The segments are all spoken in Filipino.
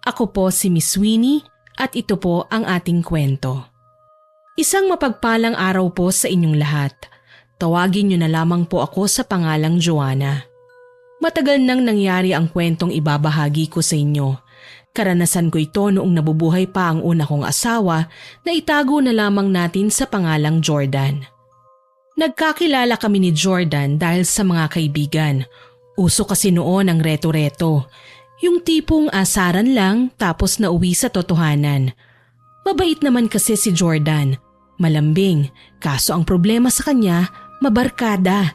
Ako po si Miss Winnie at ito po ang ating kwento. Isang mapagpalang araw po sa inyong lahat. Tawagin niyo na lamang po ako sa pangalang Joanna. Matagal nang nangyari ang kwentong ibabahagi ko sa inyo. Karanasan ko ito noong nabubuhay pa ang una kong asawa na itago na lamang natin sa pangalang Jordan. Nagkakilala kami ni Jordan dahil sa mga kaibigan. Uso kasi noon ang reto-reto. Yung tipong asaran lang tapos nauwi sa totohanan. Mabait naman kasi si Jordan. Malambing, kaso ang problema sa kanya, mabarkada.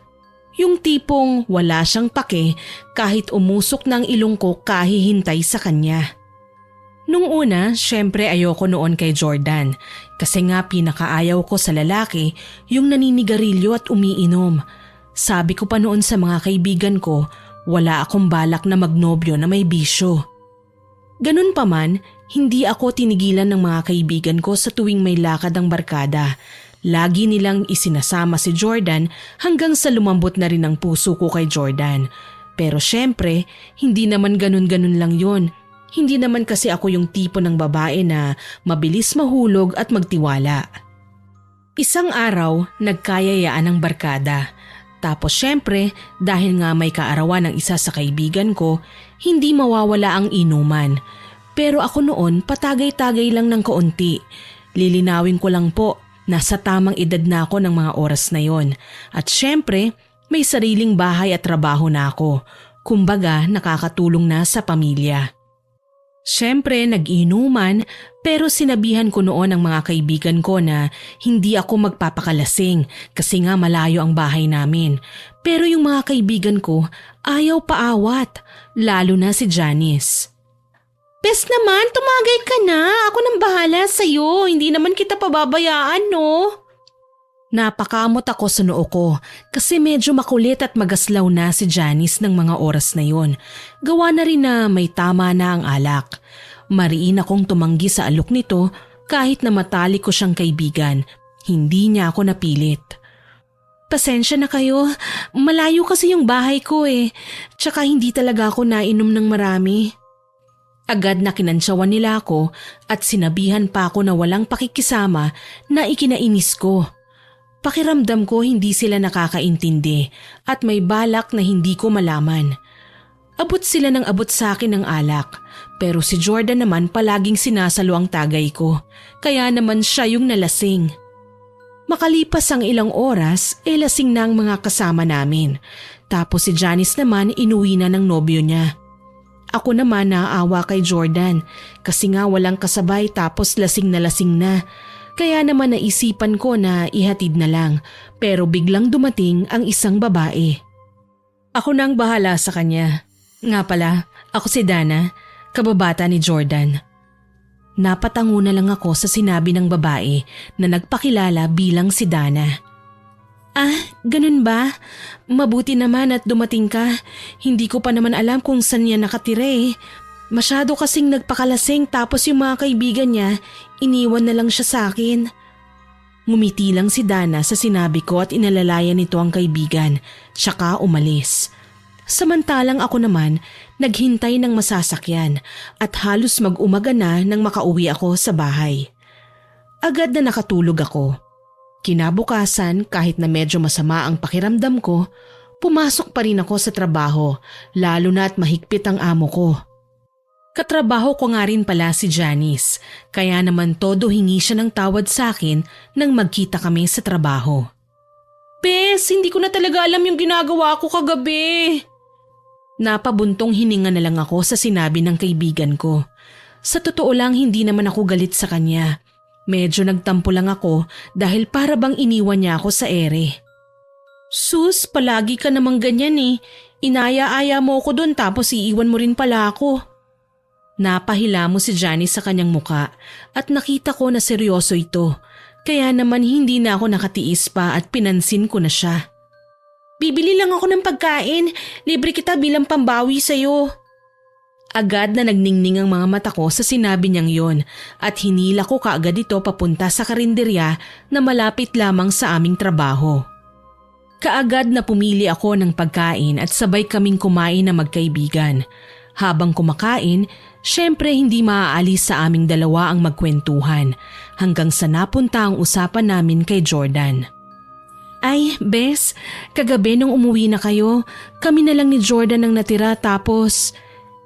Yung tipong wala siyang pake kahit umusok ng ilong ko kahihintay sa kanya. Nung una, syempre ayoko noon kay Jordan kasi nga pinakaayaw ko sa lalaki yung naninigarilyo at umiinom. Sabi ko pa noon sa mga kaibigan ko, wala akong balak na magnobyo na may bisyo. Ganun pa man, hindi ako tinigilan ng mga kaibigan ko sa tuwing may lakad ang barkada. Lagi nilang isinasama si Jordan hanggang sa lumambot na rin ang puso ko kay Jordan. Pero syempre, hindi naman ganun-ganun lang yon. Hindi naman kasi ako yung tipo ng babae na mabilis mahulog at magtiwala. Isang araw, nagkayayaan ang barkada. Tapos syempre, dahil nga may kaarawan ng isa sa kaibigan ko, hindi mawawala ang inuman. Pero ako noon patagay-tagay lang ng kaunti. Lilinawin ko lang po, nasa tamang edad na ako ng mga oras na yon. At syempre, may sariling bahay at trabaho na ako. Kumbaga, nakakatulong na sa pamilya. Syempre, nag-inuman pero sinabihan ko noon ang mga kaibigan ko na hindi ako magpapakalasing kasi nga malayo ang bahay namin. Pero yung mga kaibigan ko ayaw paawat, lalo na si Janice. Bes naman, tumagay ka na. Ako nang bahala sa'yo. Hindi naman kita pababayaan, no? Napakamot ako sa noo ko kasi medyo makulit at magaslaw na si Janice ng mga oras na yon. Gawa na rin na may tama na ang alak. Mariin akong tumanggi sa alok nito kahit na matalik ko siyang kaibigan. Hindi niya ako napilit. Pasensya na kayo, malayo kasi yung bahay ko eh. Tsaka hindi talaga ako nainom ng marami. Agad na kinansyawan nila ako at sinabihan pa ako na walang pakikisama na ikinainis ko. Pakiramdam ko hindi sila nakakaintindi at may balak na hindi ko malaman. Abot sila ng abot sa akin ng alak pero si Jordan naman palaging sinasalo ang tagay ko kaya naman siya yung nalasing. Makalipas ang ilang oras lasing na ang mga kasama namin tapos si Janice naman inuwi na ng nobyo niya. Ako naman naaawa kay Jordan kasi nga walang kasabay tapos lasing na. Kaya naman naisipan ko na ihatid na lang pero biglang dumating ang isang babae. Ako nang bahala sa kanya. Nga pala, ako si Dana, kababata ni Jordan. Napatango na lang ako sa sinabi ng babae na nagpakilala bilang si Dana. Ah, ganun ba? Mabuti naman at dumating ka. Hindi ko pa naman alam kung saan niya nakatira eh. Masyado kasing nagpakalasing tapos yung mga kaibigan niya, iniwan na lang siya sa akin. Ngumiti lang si Dana sa sinabi ko at inalalayan nito ang kaibigan, tsaka umalis. Samantalang ako naman, naghintay ng masasakyan at halos mag-umaga na nang makauwi ako sa bahay. Agad na nakatulog ako. Kinabukasan kahit na medyo masama ang pakiramdam ko, pumasok pa rin ako sa trabaho, lalo na at mahigpit ang amo ko. Katrabaho ko nga rin pala si Janice, kaya naman todo hingi siya ng tawad sa akin nang magkita kami sa trabaho. Bes, hindi ko na talaga alam yung ginagawa ko kagabi. Napabuntong hininga na lang ako sa sinabi ng kaibigan ko. Sa totoo lang hindi naman ako galit sa kanya. Medyo nagtampo lang ako dahil para bang iniwan niya ako sa ere. Sus, palagi ka namang ganyan eh. Inaya-aya mo ako doon tapos iiwan mo rin pala ako. Napahila mo si Janice sa kanyang muka at nakita ko na seryoso ito. Kaya naman hindi na ako nakatiis pa at pinansin ko na siya. Bibili lang ako ng pagkain. Libre kita bilang pambawi sa'yo. Agad na nagningning ang mga mata ko sa sinabi niyang yon at hinila ko kaagad ito papunta sa karinderya na malapit lamang sa aming trabaho. Kaagad na pumili ako ng pagkain at sabay kaming kumain na magkaibigan. Habang kumakain, Siyempre hindi maaalis sa aming dalawa ang magkwentuhan hanggang sa napunta ang usapan namin kay Jordan. Ay, Bes, kagabi nung umuwi na kayo, kami na lang ni Jordan ang natira tapos…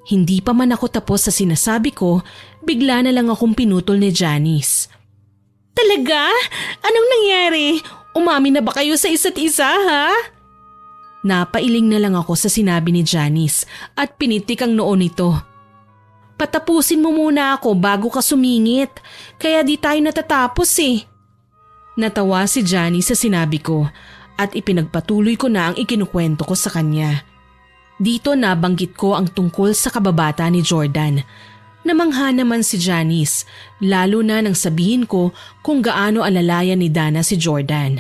Hindi pa man ako tapos sa sinasabi ko, bigla na lang akong pinutol ni Janice. Talaga? Anong nangyari? Umamin na ba kayo sa isa't isa, ha? Napailing na lang ako sa sinabi ni Janice at pinitik ang noo nito. Patapusin mo muna ako bago ka sumingit, kaya di tayo natatapos eh. Natawa si Janice sa sinabi ko at ipinagpatuloy ko na ang ikinukwento ko sa kanya. Dito nabanggit ko ang tungkol sa kababata ni Jordan. Namangha naman si Janice, lalo na nang sabihin ko kung gaano alalayan ni Dana si Jordan.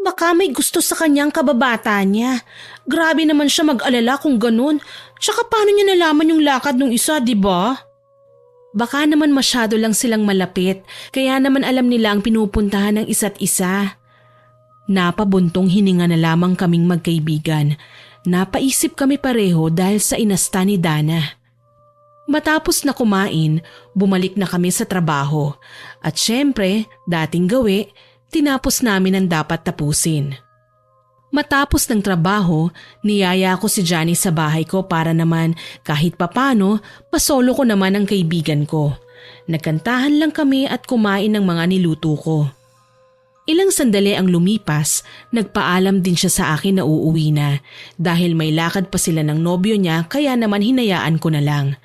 Baka may gusto sa kanyang kababata niya. Grabe naman siya mag-alala kung ganun. Tsaka paano niya nalaman yung lakad ng isa, di ba? Baka naman masyado lang silang malapit, kaya naman alam nila ang pinupuntahan ng isa't isa. Napabuntong hininga na lamang kaming magkaibigan. Napaisip kami pareho dahil sa inasta ni Dana. Matapos na kumain, bumalik na kami sa trabaho. At syempre, dating gawi, tinapos namin ang dapat tapusin. Matapos ng trabaho, niyaya ko si Johnny sa bahay ko para naman kahit papano, pasolo ko naman ang kaibigan ko. Nagkantahan lang kami at kumain ng mga niluto ko. Ilang sandali ang lumipas, nagpaalam din siya sa akin na uuwi na dahil may lakad pa sila ng nobyo niya kaya naman hinayaan ko na lang.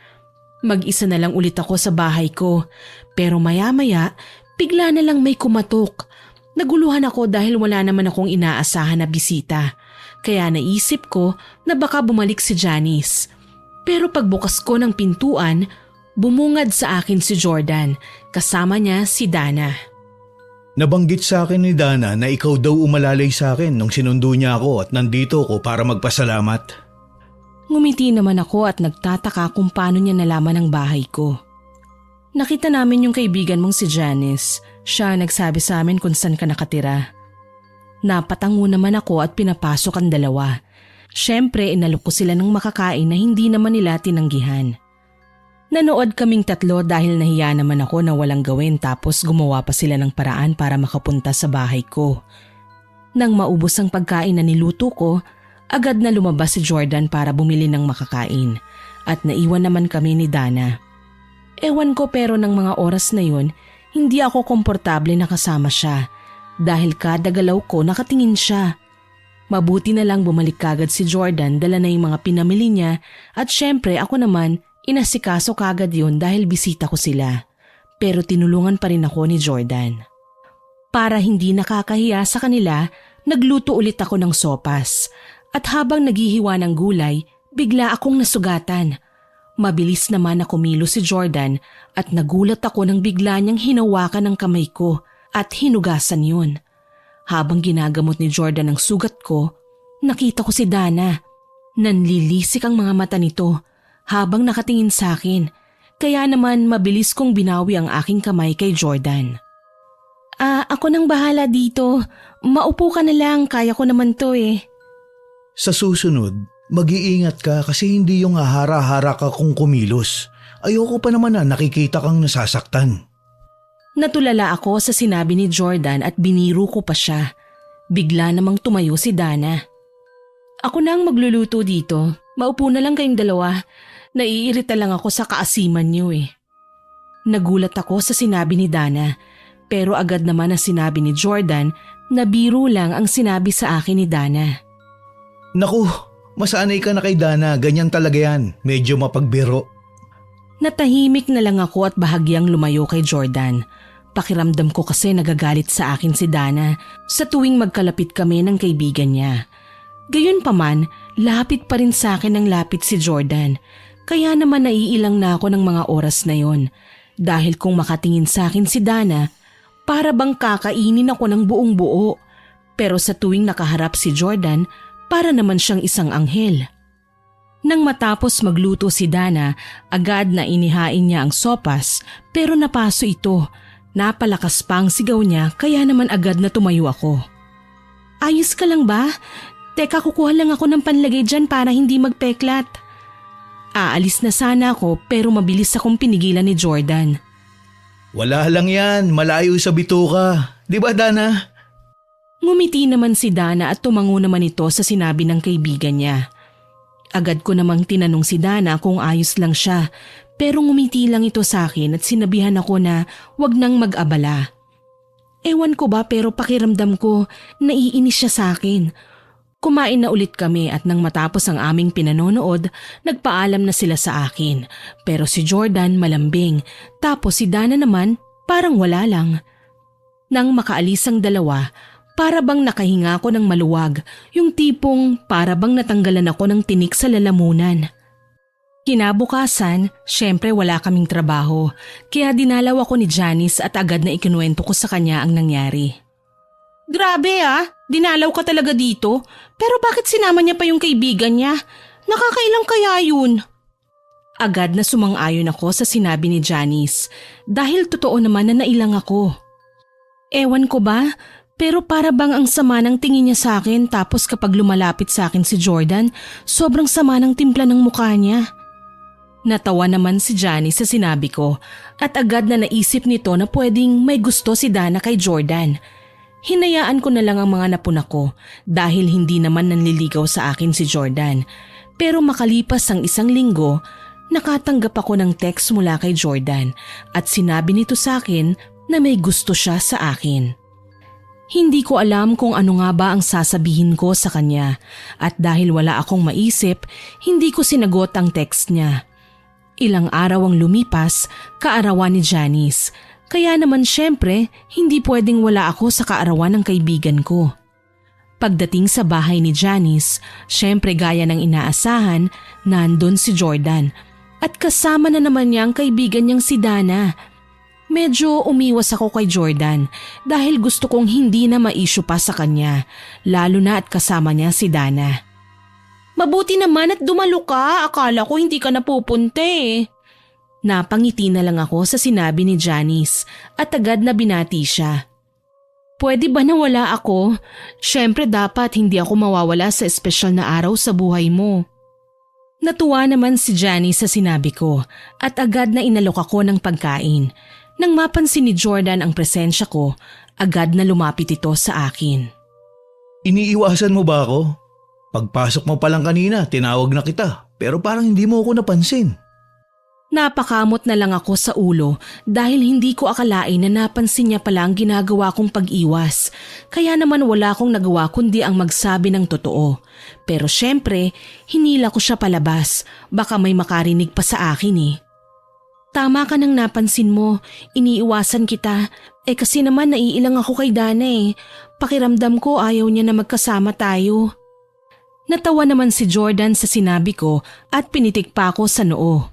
Mag-isa na lang ulit ako sa bahay ko pero maya-maya bigla na lang may kumatok. Naguluhan ako dahil wala naman akong inaasahan na bisita kaya naisip ko na baka bumalik si Janice. Pero pagbukas ko ng pintuan, bumungad sa akin si Jordan kasama niya si Dana. Nabanggit sa akin ni Dana na ikaw daw umalalay sa akin nung sinundo niya ako at nandito ako para magpasalamat. Ngumiti naman ako at nagtataka kung paano niya nalaman ang bahay ko. Nakita namin yung kaibigan mong si Janice. Siya nagsabi sa amin kung saan ka nakatira. Napatango naman ako at pinapasok ang dalawa. Siyempre inalok ko sila ng makakain na hindi naman nila tinanggihan. Nanood kaming tatlo dahil nahiya naman ako na walang gawin tapos gumawa pa sila ng paraan para makapunta sa bahay ko. Nang maubos ang pagkain na niluto ko, agad na lumabas si Jordan para bumili ng makakain at naiwan naman kami ni Dana. Ewan ko pero ng mga oras na yun, hindi ako komportable na kasama siya dahil kada galaw ko nakatingin siya. Mabuti na lang bumalik kagad si Jordan, dala na yung mga pinamili niya at syempre ako naman, inasikaso kagad yun dahil bisita ko sila. Pero tinulungan pa rin ako ni Jordan. Para hindi nakakahiya sa kanila, nagluto ulit ako ng sopas. At habang naghihiwa ng gulay, bigla akong nasugatan. Mabilis naman na kumilos si Jordan at nagulat ako nang bigla niyang hinawakan ng kamay ko at hinugasan yun. Habang ginagamot ni Jordan ang sugat ko, nakita ko si Dana. Nanlilisik ang mga mata nito habang nakatingin sa akin, kaya naman mabilis kong binawi ang aking kamay kay Jordan. Ako nang bahala dito. Maupo ka na lang, kaya ko naman to eh. Sa susunod, mag-iingat ka kasi hindi yung hahara-hara ka kung kumilos. Ayoko pa naman na nakikita kang nasasaktan. Natulala ako sa sinabi ni Jordan at biniro ko pa siya. Bigla namang tumayo si Dana. Ako na ang magluluto dito. Maupo na lang kayong dalawa. Naiirita lang ako sa kaasiman niyo eh. Nagulat ako sa sinabi ni Dana, pero agad naman na sinabi ni Jordan na biro lang ang sinabi sa akin ni Dana. Naku, masanay ka na kay Dana, ganyan talaga yan, medyo mapagbiro. Natahimik na lang ako at bahagyang lumayo kay Jordan. Pakiramdam ko kasi nagagalit sa akin si Dana sa tuwing magkalapit kami ng kaibigan niya. Gayunpaman, lapit pa rin sa akin ng lapit si Jordan. Kaya naman naiilang na ako ng mga oras na yon. Dahil kung makatingin sa akin si Dana, para bang kakainin ako ng buong buo. Pero sa tuwing nakaharap si Jordan, para naman siyang isang anghel. Nang matapos magluto si Dana, agad na inihain niya ang sopas pero napaso ito. Napalakas pa ang sigaw niya kaya naman agad na tumayo ako. Ayos ka lang ba? Teka, kukuha lang ako ng panlagay dyan para hindi magpeklat. Aalis na sana ako pero mabilis akong pinigilan ni Jordan. Wala lang yan, malayo sa bituka. Di ba, Dana? Ngumiti naman si Dana at tumango naman ito sa sinabi ng kaibigan niya. Agad ko namang tinanong si Dana kung ayos lang siya pero ngumiti lang ito sa akin at sinabihan ako na wag nang mag-abala. Ewan ko ba pero pakiramdam ko naiinis siya sa akin. Kumain na ulit kami at nang matapos ang aming pinanonood, nagpaalam na sila sa akin. Pero si Jordan malambing, tapos si Dana naman parang wala lang. Nang makaalis ang dalawa, para bang nakahinga ako ng maluwag, yung tipong para bang natanggalan ako ng tinik sa lalamunan. Kinabukasan, syempre wala kaming trabaho, kaya dinalaw ako ni Janice at agad na ikinuwento ko sa kanya ang nangyari. Grabe dinalaw ka talaga dito. Pero bakit sinama niya pa yung kaibigan niya? Nakakailang kaya yun? Agad na sumang-ayon ako sa sinabi ni Janice dahil totoo naman na nailang ako. Ewan ko ba, pero para bang ang sama ng tingin niya sa akin tapos kapag lumalapit sa akin si Jordan, sobrang sama ng timpla ng mukha niya. Natawa naman si Janice sa sinabi ko at agad na naisip nito na pwedeng may gusto si Dana kay Jordan. Hinayaan ko na lang ang mga napuna ko dahil hindi naman nanliligaw sa akin si Jordan. Pero makalipas ang 1 linggo, nakatanggap ako ng text mula kay Jordan at sinabi nito sa akin na may gusto siya sa akin. Hindi ko alam kung ano nga ba ang sasabihin ko sa kanya at dahil wala akong maisip, hindi ko sinagot ang text niya. Ilang araw ang lumipas, kaarawan ni Janice. Kaya naman syempre, hindi pwedeng wala ako sa kaarawan ng kaibigan ko. Pagdating sa bahay ni Janice, syempre gaya ng inaasahan, nandun si Jordan. At kasama na naman niya ang kaibigan niyang si Dana. Medyo umiwas ako kay Jordan dahil gusto kong hindi na ma-issue pa sa kanya, lalo na at kasama niya si Dana. Mabuti naman at dumalo ka, akala ko hindi ka napupunta eh. Napangiti na lang ako sa sinabi ni Janice at agad na binati siya. Pwede ba na wala ako? Syempre dapat hindi ako mawawala sa espesyal na araw sa buhay mo. Natuwa naman si Janice sa sinabi ko at agad na inalok ako ng pagkain. Nang mapansin ni Jordan ang presensya ko, agad na lumapit ito sa akin. Iniiwasan mo ba ako? Pagpasok mo pa lang kanina, tinawag na kita pero parang hindi mo ako napansin. Napakamot na lang ako sa ulo dahil hindi ko akalain na napansin niya pala ang ginagawa kong pag-iwas. Kaya naman wala akong nagawa kundi ang magsabi ng totoo. Pero syempre, hinila ko siya palabas. Baka may makarinig pa sa akin eh. Tama ka nang napansin mo, iniiwasan kita. Kasi naman naiilang ako kay Dana eh. Pakiramdam ko ayaw niya na magkasama tayo. Natawa naman si Jordan sa sinabi ko at pinitik pa ako sa noo.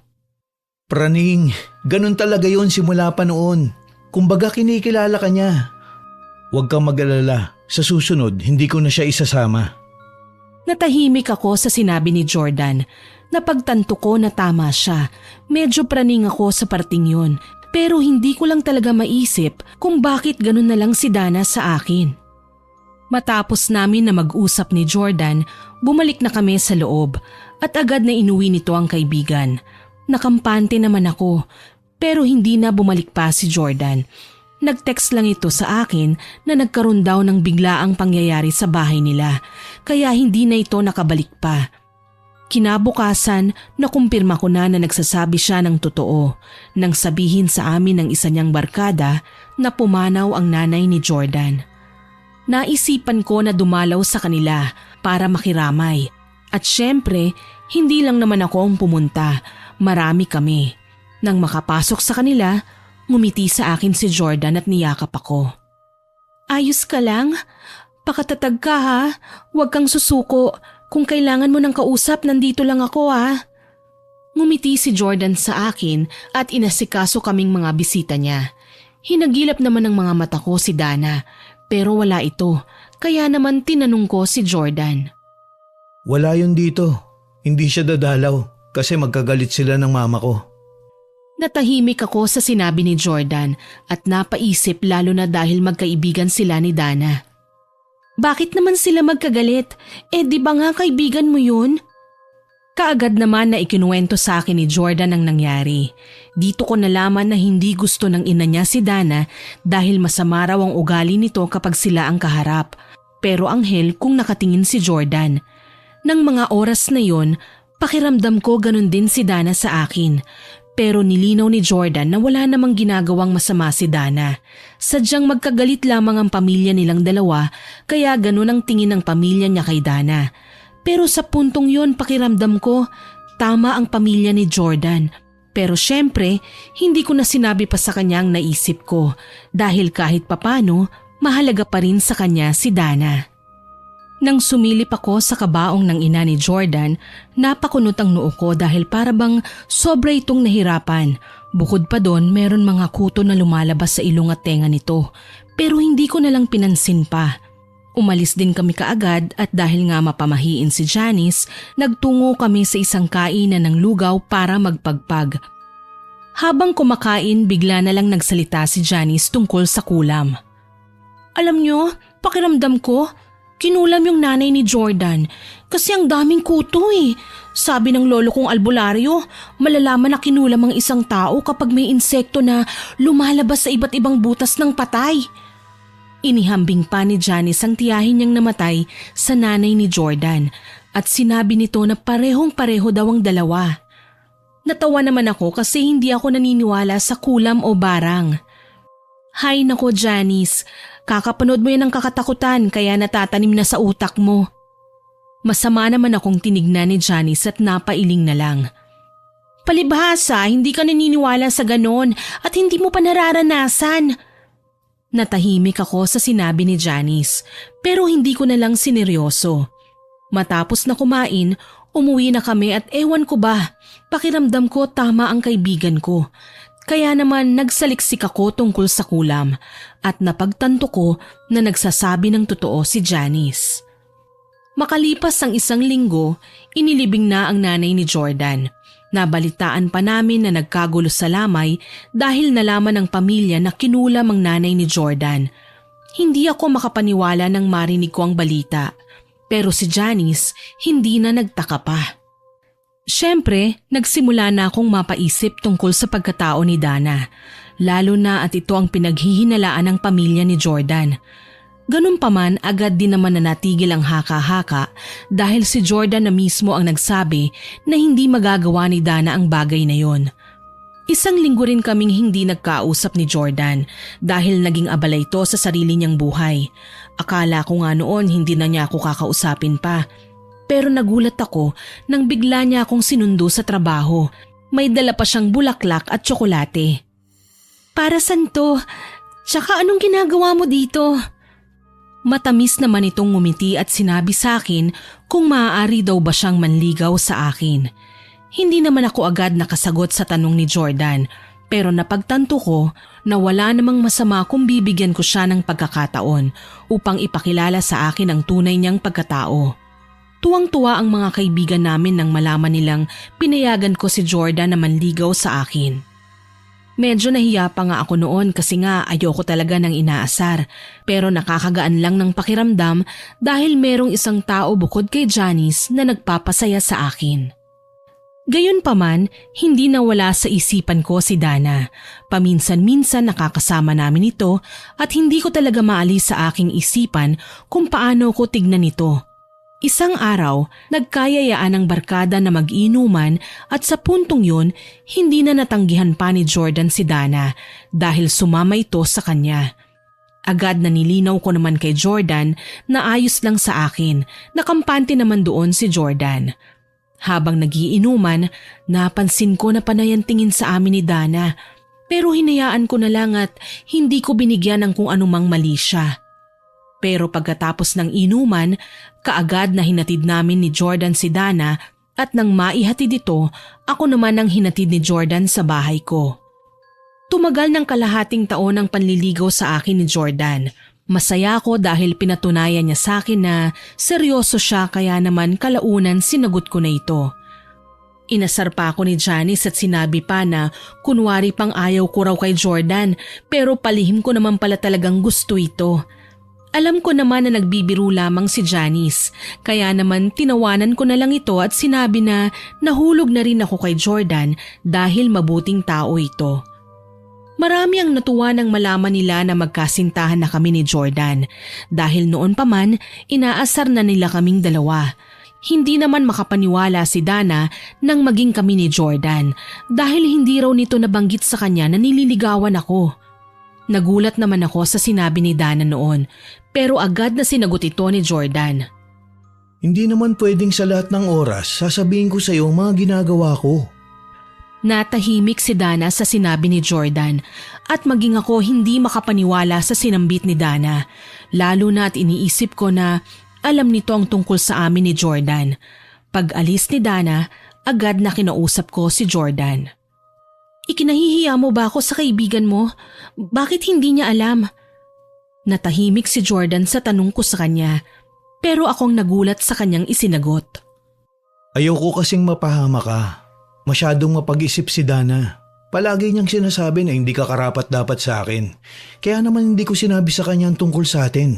Praning, ganun talaga yon simula pa noon. Kumbaga kinikilala ka niya. Huwag kang mag-alala, sa susunod hindi ko na siya isasama. Natahimik ako sa sinabi ni Jordan. Napagtanto ko na tama siya. Medyo praning ako sa parting yun. Pero hindi ko lang talaga maisip kung bakit ganun na lang si Dana sa akin. Matapos namin na mag-usap ni Jordan, bumalik na kami sa loob at agad na inuwi nito ang kaibigan. Nakampante naman ako pero hindi na bumalik pa si Jordan. Nag-text lang ito sa akin na nagkaroon daw ng biglaang pangyayari sa bahay nila kaya hindi na ito nakabalik pa. Kinabukasan, nakumpirma ko na nagsasabi siya ng totoo nang sabihin sa amin ng isa niyang barkada na pumanaw ang nanay ni Jordan. Naisipan ko na dumalaw sa kanila para makiramay at syempre hindi lang naman ako ang pumunta. Marami kami. Nang makapasok sa kanila, ngumiti sa akin si Jordan at niyakap ako. Ayos ka lang? Pakatatag ka ha? Huwag kang susuko. Kung kailangan mo ng kausap, nandito lang ako ha. Ngumiti si Jordan sa akin at inasikaso kaming mga bisita niya. Hinagilap naman ng mga mata ko si Dana pero wala ito. Kaya naman tinanong ko si Jordan. Wala yun dito. Hindi siya dadalaw. Kasi magkagalit sila ng mama ko. Natahimik ako sa sinabi ni Jordan at napaisip lalo na dahil magkaibigan sila ni Dana. Bakit naman sila magkagalit? Di ba nga kaibigan mo yun? Kaagad naman na ikinuwento sa akin ni Jordan ang nangyari. Dito ko nalaman na hindi gusto ng ina niya si Dana dahil masama raw ang ugali nito kapag sila ang kaharap. Pero anghel kung nakatingin si Jordan. Nang mga oras na yon, pakiramdam ko ganun din si Dana sa akin. Pero nilinaw ni Jordan na wala namang ginagawang masama si Dana. Sadyang magkagalit lamang ang pamilya nilang dalawa kaya ganun ang tingin ng pamilya niya kay Dana. Pero sa puntong yon pakiramdam ko, tama ang pamilya ni Jordan. Pero syempre, hindi ko na sinabi pa sa kanya ang naisip ko dahil kahit papano, mahalaga pa rin sa kanya si Dana. Nang sumilip ako sa kabaong ng ina ni Jordan, napakunot ang noo ko dahil parabang sobra itong nahirapan. Bukod pa doon, meron mga kuto na lumalabas sa ilong at tenga nito. Pero hindi ko nalang pinansin pa. Umalis din kami kaagad at dahil nga mapamahiin si Janice, nagtungo kami sa isang kainan ng lugaw para magpagpag. Habang kumakain, bigla na lang nagsalita si Janice tungkol sa kulam. Alam nyo, pakiramdam ko, kinulam yung nanay ni Jordan kasi ang daming kuto eh. Sabi ng lolo kong albularyo, malalaman na kinulam ang isang tao kapag may insekto na lumalabas sa iba't ibang butas ng patay. Inihambing pa ni Janice ang tiyahin niyang namatay sa nanay ni Jordan at sinabi nito na parehong-pareho daw ang dalawa. Natawa naman ako kasi hindi ako naniniwala sa kulam o barang. Hay nako Janice, kakapanood mo yan ng kakatakutan kaya natatanim na sa utak mo. Masama naman akong tinignan ni Janice at napailing na lang. Palibhasa, hindi ka naniniwala sa ganon at hindi mo pa nararanasan. Natahimik ako sa sinabi ni Janice pero hindi ko na lang sineryoso. Matapos na kumain, umuwi na kami at ewan ko ba, pakiramdam ko tama ang kaibigan ko. Kaya naman nagsaliksik ako tungkol sa kulam at napagtanto ko na nagsasabi ng totoo si Janice. Makalipas ang 1 linggo, inilibing na ang nanay ni Jordan. Nabalitaan pa namin na nagkagulo sa lamay dahil nalaman ng pamilya na kinulam ang nanay ni Jordan. Hindi ako makapaniwala nang marinig ko ang balita. Pero si Janice hindi na nagtaka pa. Siyempre, nagsimula na akong mapaisip tungkol sa pagkatao ni Dana. Lalo na at ito ang pinaghihinalaan ng pamilya ni Jordan. Ganun pa man, agad din naman na natigil ang haka-haka dahil si Jordan na mismo ang nagsabi na hindi magagawa ni Dana ang bagay na yon. 1 linggo rin kaming hindi nagkausap ni Jordan dahil naging abala ito sa sarili niyang buhay. Akala ko nga noon hindi na niya ako kakausapin pa. Pero nagulat ako nang bigla niya akong sinundo sa trabaho. May dala pa siyang bulaklak at tsokolate. Para saan to? Tsaka anong ginagawa mo dito? Matamis naman itong ngumiti at sinabi sa akin kung maaari daw ba siyang manligaw sa akin. Hindi naman ako agad nakasagot sa tanong ni Jordan pero napagtanto ko na wala namang masama kung bibigyan ko siya ng pagkakataon upang ipakilala sa akin ang tunay niyang pagkatao. Tuwang-tuwa ang mga kaibigan namin nang malaman nilang pinayagan ko si Jordan na manligaw sa akin. Medyo nahiya pa nga ako noon kasi nga ayoko talaga ng inaasar pero nakakagaan lang ng pakiramdam dahil merong isang tao bukod kay Janice na nagpapasaya sa akin. Gayunpaman, hindi nawala sa isipan ko si Dana. Paminsan-minsan nakakasama namin ito at hindi ko talaga maalis sa aking isipan kung paano ko tignan ito. Isang araw, nagkayayaan ng barkada na mag-inuman at sa puntong yun, hindi na natanggihan pa ni Jordan si Dana dahil sumama ito sa kanya. Agad na nilinaw ko naman kay Jordan na ayos lang sa akin, nakampante naman doon si Jordan. Habang nagiinuman, napansin ko na panay ang tingin sa amin ni Dana pero hinayaan ko na lang at hindi ko binigyan ng kung anumang mali siya. Pero pagkatapos ng inuman, kaagad na hinatid namin ni Jordan si Dana at nang maihatid ito, ako naman ang hinatid ni Jordan sa bahay ko. Tumagal ng kalahating taon ang panliligaw sa akin ni Jordan. Masaya ako dahil pinatunayan niya sa akin na seryoso siya kaya naman kalaunan sinagot ko na ito. Inasar pa ako ni Janice at sinabi pa na kunwari pang ayaw ko raw kay Jordan pero palihim ko naman pala talagang gusto ito. Alam ko naman na nagbibiro lamang si Janice, kaya naman tinawanan ko na lang ito at sinabi na nahulog na rin ako kay Jordan dahil mabuting tao ito. Marami ang natuwa nang malaman nila na magkasintahan na kami ni Jordan dahil noon pa man inaasar na nila kaming dalawa. Hindi naman makapaniwala si Dana nang maging kami ni Jordan dahil hindi raw nito nabanggit sa kanya na nililigawan ako. Nagulat naman ako sa sinabi ni Dana noon pero agad na sinagot ito ni Jordan. Hindi naman pwedeng sa lahat ng oras sasabihin ko sa iyo ang mga ginagawa ko. Natahimik si Dana sa sinabi ni Jordan at maging ako hindi makapaniwala sa sinambit ni Dana. Lalo na at iniisip ko na alam nito ang tungkol sa amin ni Jordan. Pag alis ni Dana, agad na kinausap ko si Jordan. Ikinahihiya mo ba ako sa kaibigan mo? Bakit hindi niya alam? Natahimik si Jordan sa tanong ko sa kanya pero akong nagulat sa kanyang isinagot. Ayoko kasing mapahama ka. Masyadong mapag-isip si Dana. Palagi niyang sinasabi na hindi ka karapat dapat sa akin. Kaya naman hindi ko sinabi sa kanya ang tungkol sa atin.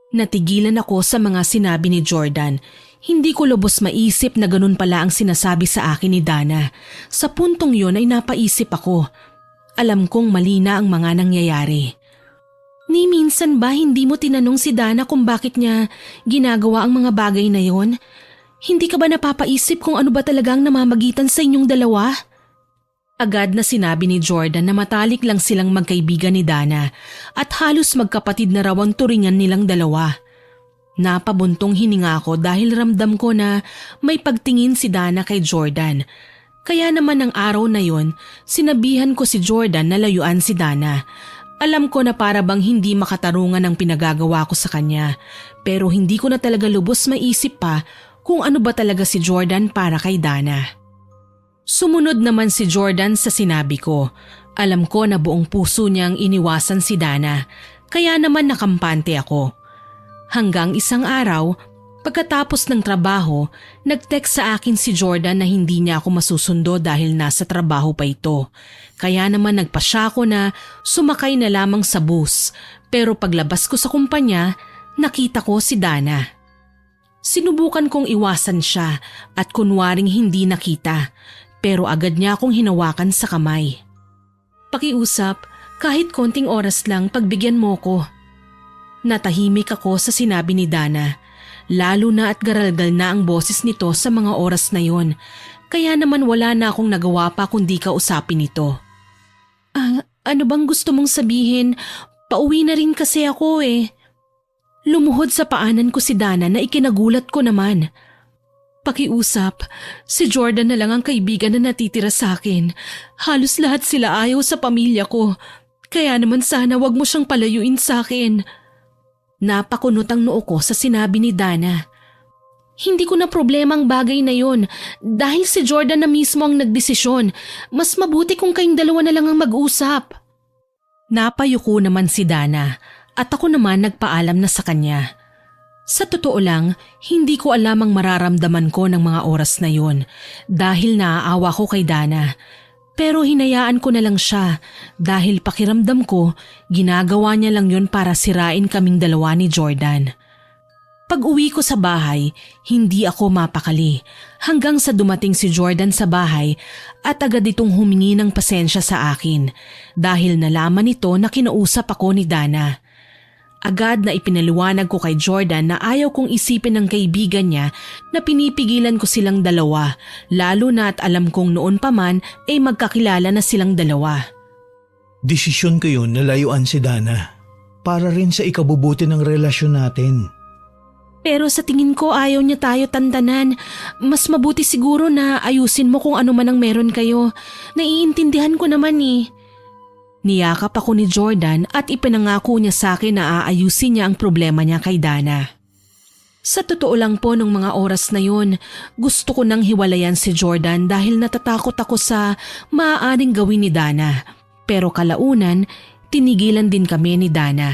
Natigilan ako sa mga sinabi ni Jordan. Hindi ko lubos maisip na ganun pala ang sinasabi sa akin ni Dana. Sa puntong yon ay napaisip ako. Alam kong mali na ang mga nangyayari. Ni minsan ba hindi mo tinanong si Dana kung bakit niya ginagawa ang mga bagay na yon? Hindi ka ba napapaisip kung ano ba talaga ang namamagitan sa inyong dalawa? Agad na sinabi ni Jordan na matalik lang silang magkaibigan ni Dana at halos magkapatid na raw ang turingan nilang dalawa. Napabuntong hininga ako dahil ramdam ko na may pagtingin si Dana kay Jordan. Kaya naman ang araw na yon, sinabihan ko si Jordan na layuan si Dana. Alam ko na para bang hindi makatarungan ang pinagagawa ko sa kanya, pero hindi ko na talaga lubos maisip pa kung ano ba talaga si Jordan para kay Dana. Sumunod naman si Jordan sa sinabi ko. Alam ko na buong puso niyang iniwasan si Dana, kaya naman nakampante ako. Hanggang isang araw, pagkatapos ng trabaho, nag-text sa akin si Jordan na hindi niya ako masusundo dahil nasa trabaho pa ito. Kaya naman nagpasya ko na sumakay na lamang sa bus, pero paglabas ko sa kumpanya, nakita ko si Dana. Sinubukan kong iwasan siya at kunwaring hindi nakita, pero agad niya akong hinawakan sa kamay. Pakiusap, kahit konting oras lang pagbigyan mo ko. Natahimik ako sa sinabi ni Dana, lalo na at garalgal na ang boses nito sa mga oras na yon, kaya naman wala na akong nagawa pa kundi kausapin ito. Ano bang gusto mong sabihin? Pauwi na rin kasi ako eh. Lumuhod sa paanan ko si Dana na ikinagulat ko naman. Pakiusap, si Jordan na lang ang kaibigan na natitira sa akin. Halos lahat sila ayaw sa pamilya ko, kaya naman sana wag mo siyang palayuin sa akin. Napakunot ang noo ko sa sinabi ni Dana. Hindi ko na problema ang bagay na yon dahil si Jordan na mismo ang nagdesisyon. Mas mabuti kung kayong dalawa na lang ang mag-usap. Napayuko naman si Dana at ako naman nagpaalam na sa kanya. Sa totoo lang, hindi ko alam ang mararamdaman ko ng mga oras na yon dahil naaawa ko kay Dana. Pero hinayaan ko na lang siya dahil pakiramdam ko ginagawa niya lang yon para sirain kaming dalawa ni Jordan. Pag-uwi ko sa bahay, hindi ako mapakali hanggang sa dumating si Jordan sa bahay at agad itong humingi ng pasensya sa akin dahil nalaman nito na kinausap ako ni Dana. Agad na ipinaliwanag ko kay Jordan na ayaw kong isipin ng kaibigan niya na pinipigilan ko silang dalawa, lalo na at alam kong noon pa man ay magkakilala na silang dalawa. Desisyon ko yun na layuan si Dana para rin sa ikabubuti ng relasyon natin. Pero sa tingin ko ayaw niya tayo tantanan. Mas mabuti siguro na ayusin mo kung ano man ang meron kayo. Naiintindihan ko naman eh. Niyakap ako ni Jordan at ipinangako niya sa akin na aayusin niya ang problema niya kay Dana. Sa totoo lang po nung mga oras na yun, gusto ko nang hiwalayan si Jordan dahil natatakot ako sa maaaring gawin ni Dana. Pero kalaunan, tinigilan din kami ni Dana.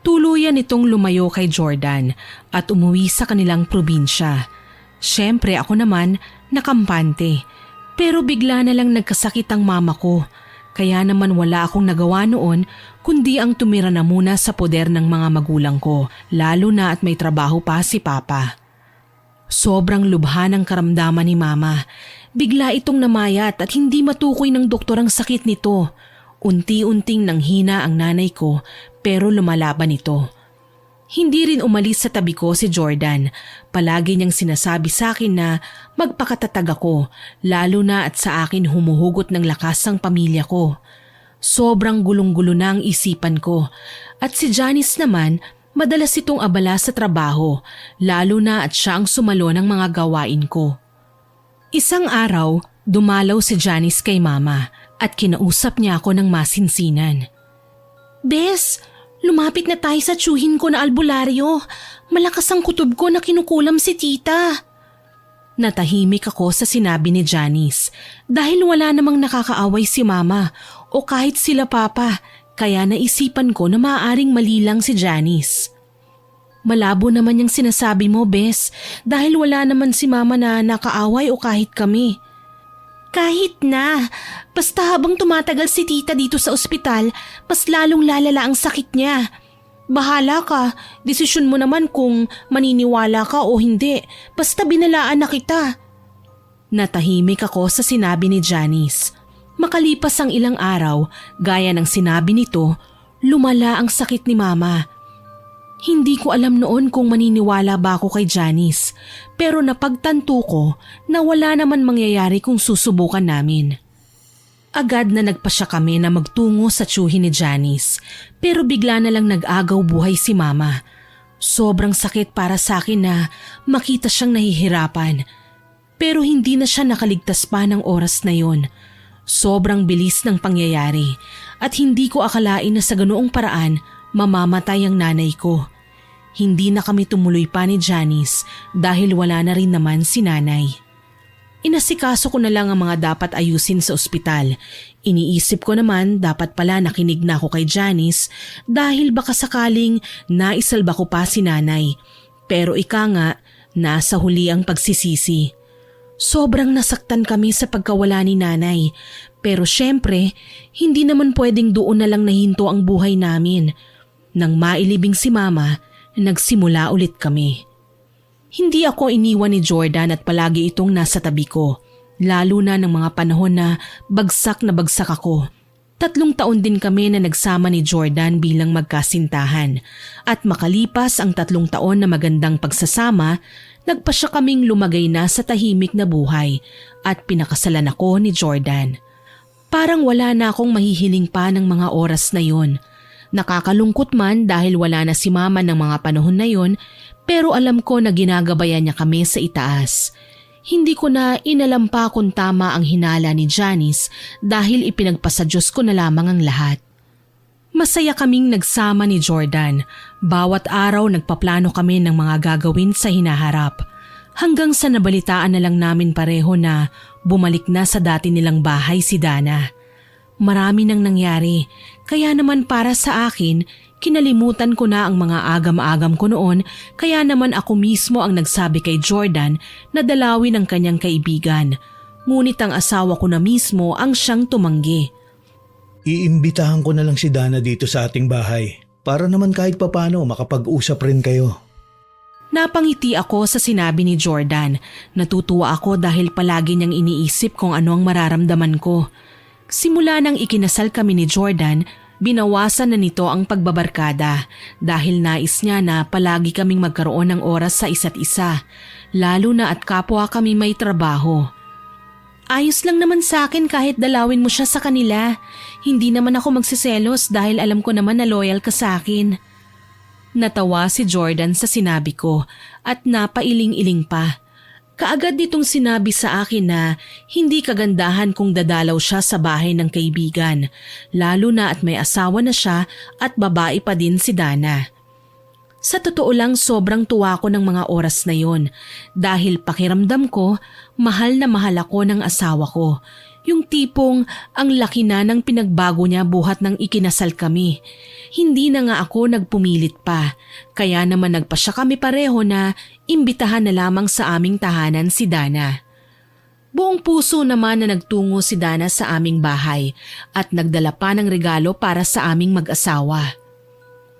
Tuluyan itong lumayo kay Jordan at umuwi sa kanilang probinsya. Siyempre ako naman nakampante, pero bigla na lang nagkasakit ang mama ko. Kaya naman wala akong nagawa noon kundi ang tumira na muna sa poder ng mga magulang ko, lalo na at may trabaho pa si Papa. Sobrang lubha ng karamdaman ni Mama. Bigla itong namayat at hindi matukoy ng doktor ang sakit nito. Unti-unting nanghina ang nanay ko pero lumalaban ito. Hindi rin umalis sa tabi ko si Jordan. Palagi niyang sinasabi sa akin na magpakatatag ako, lalo na at sa akin humuhugot ng lakas ang pamilya ko. Sobrang gulong-gulo na ang isipan ko. At si Janice naman, madalas itong abala sa trabaho, lalo na at siya ang sumalo ng mga gawain ko. Isang araw, dumalaw si Janice kay Mama at kinausap niya ako ng masinsinan. Bes, lumapit na tayo sa tiyuhin ko na albularyo. Malakas ang kutob ko na kinukulam si tita. Natahimik ako sa sinabi ni Janice dahil wala namang nakakaaway si Mama o kahit sila Papa, kaya naisipan ko na maaaring mali lang si Janice. Malabo naman yung sinasabi mo, Bes, dahil wala naman si Mama na nakaaway o kahit kami. Kahit na, basta habang tumatagal si tita dito sa ospital, mas lalong lalala ang sakit niya. Bahala ka, desisyon mo naman kung maniniwala ka o hindi, basta binalaan na kita. Natahimik ako sa sinabi ni Janice. Makalipas ang ilang araw, gaya ng sinabi nito, lumala ang sakit ni Mama. Hindi ko alam noon kung maniniwala ba ako kay Janice, pero napagtanto ko na wala naman mangyayari kung susubukan namin. Agad na nagpasya kami na magtungo sa tiyuhin ni Janice, pero bigla na lang nag-agaw buhay si Mama. Sobrang sakit para sa akin na makita siyang nahihirapan, pero hindi na siya nakaligtas pa ng oras na yon. Sobrang bilis ng pangyayari at hindi ko akalain na sa ganoong paraan mamamatay ang nanay ko. Hindi na kami tumuloy pa ni Janice dahil wala na rin naman si nanay. Inasikaso ko na lang ang mga dapat ayusin sa ospital. Iniisip ko naman dapat pala nakinig na ako kay Janice dahil baka sakaling naisalba ko pa si nanay. Pero ika nga, nasa huli ang pagsisisi. Sobrang nasaktan kami sa pagkawala ni nanay. Pero syempre, hindi naman pwedeng doon na lang nahinto ang buhay namin. Nang mailibing si Mama, nagsimula ulit kami. Hindi ako iniwan ni Jordan at palagi itong nasa tabi ko, lalo na ng mga panahon na bagsak ako. 3 taon din kami na nagsama ni Jordan bilang magkasintahan at makalipas ang 3 taon na magandang pagsasama, nagpasya kaming lumagay na sa tahimik na buhay at pinakasalan ako ni Jordan. Parang wala na akong mahihiling pa ng mga oras na yon. Nakakalungkot man dahil wala na si Mama ng mga panahon na yon, pero alam ko na ginagabayan niya kami sa itaas. Hindi ko na inalam pa kung tama ang hinala ni Janice dahil ipinagpasa Diyos ko na lamang ang lahat. Masaya kaming nagsama ni Jordan. Bawat araw nagpaplano kami ng mga gagawin sa hinaharap. Hanggang sa nabalitaan na lang namin pareho na bumalik na sa dati nilang bahay si Dana. Marami nang nangyari, kaya naman para sa akin, kinalimutan ko na ang mga agam-agam ko noon, kaya naman ako mismo ang nagsabi kay Jordan na dalawin ang kanyang kaibigan. Ngunit ang asawa ko na mismo ang siyang tumanggi. Iimbitahan ko na lang si Dana dito sa ating bahay para naman kahit papano makapag-usap rin kayo. Napangiti ako sa sinabi ni Jordan. Natutuwa ako dahil palagi niyang iniisip kung ano ang mararamdaman ko. Simula nang ikinasal kami ni Jordan, binawasan na nito ang pagbabarkada dahil nais niya na palagi kaming magkaroon ng oras sa isa't isa, lalo na at kapwa kami may trabaho. Ayos lang naman sa akin kahit dalawin mo siya sa kanila. Hindi naman ako magsiselos dahil alam ko naman na loyal ka sa akin. Natawa si Jordan sa sinabi ko at napailing-iling pa. Kaagad nitong sinabi sa akin na hindi kagandahan kung dadalaw siya sa bahay ng kaibigan, lalo na at may asawa na siya at babae pa din si Dana. Sa totoo lang sobrang tuwa ko ng mga oras na yon dahil pakiramdam ko mahal na mahal ako ng asawa ko. Yung tipong ang laki na ng pinagbago niya buhat ng ikinasal kami. Hindi na nga ako nagpumilit pa, kaya naman nagpasya kami pareho na imbitahan na lamang sa aming tahanan si Dana. Buong puso naman na nagtungo si Dana sa aming bahay at nagdala pa ng regalo para sa aming mag-asawa.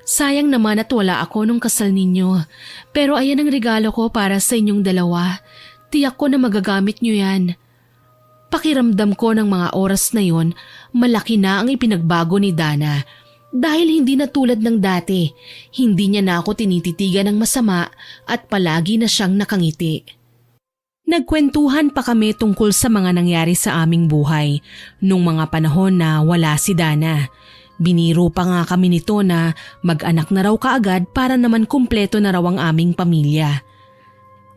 Sayang naman at wala ako nung kasal ninyo, pero ayan ang regalo ko para sa inyong dalawa. Tiyak ko na magagamit nyo yan. Pakiramdam ko ng mga oras na yon, malaki na ang ipinagbago ni Dana. Dahil hindi na tulad ng dati, hindi niya na ako tinititigan ng masama at palagi na siyang nakangiti. Nagkwentuhan pa kami tungkol sa mga nangyari sa aming buhay nung mga panahon na wala si Dana. Biniro pa nga kami nito na mag-anak na raw kaagad para naman kumpleto na raw ang aming pamilya.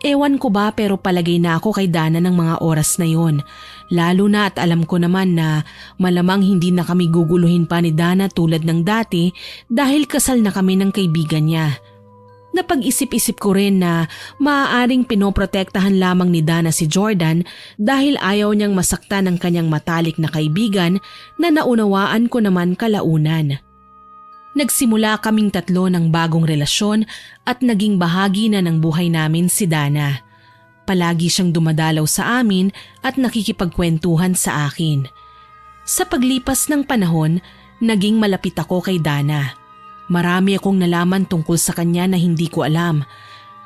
Ewan ko ba pero palagay na ako kay Dana ng mga oras na yon. Lalo na at alam ko naman na malamang hindi na kami guguluhin pa ni Dana tulad ng dati dahil kasal na kami ng kaibigan niya. Napag-isip-isip ko rin na maaaring pinoprotektahan lamang ni Dana si Jordan dahil ayaw niyang masaktan ng kanyang matalik na kaibigan na naunawaan ko naman kalaunan. Nagsimula kaming tatlo ng bagong relasyon at naging bahagi na ng buhay namin si Dana. Palagi siyang dumadalaw sa amin at nakikipagkwentuhan sa akin. Sa paglipas ng panahon, naging malapit ako kay Dana. Marami akong nalaman tungkol sa kanya na hindi ko alam.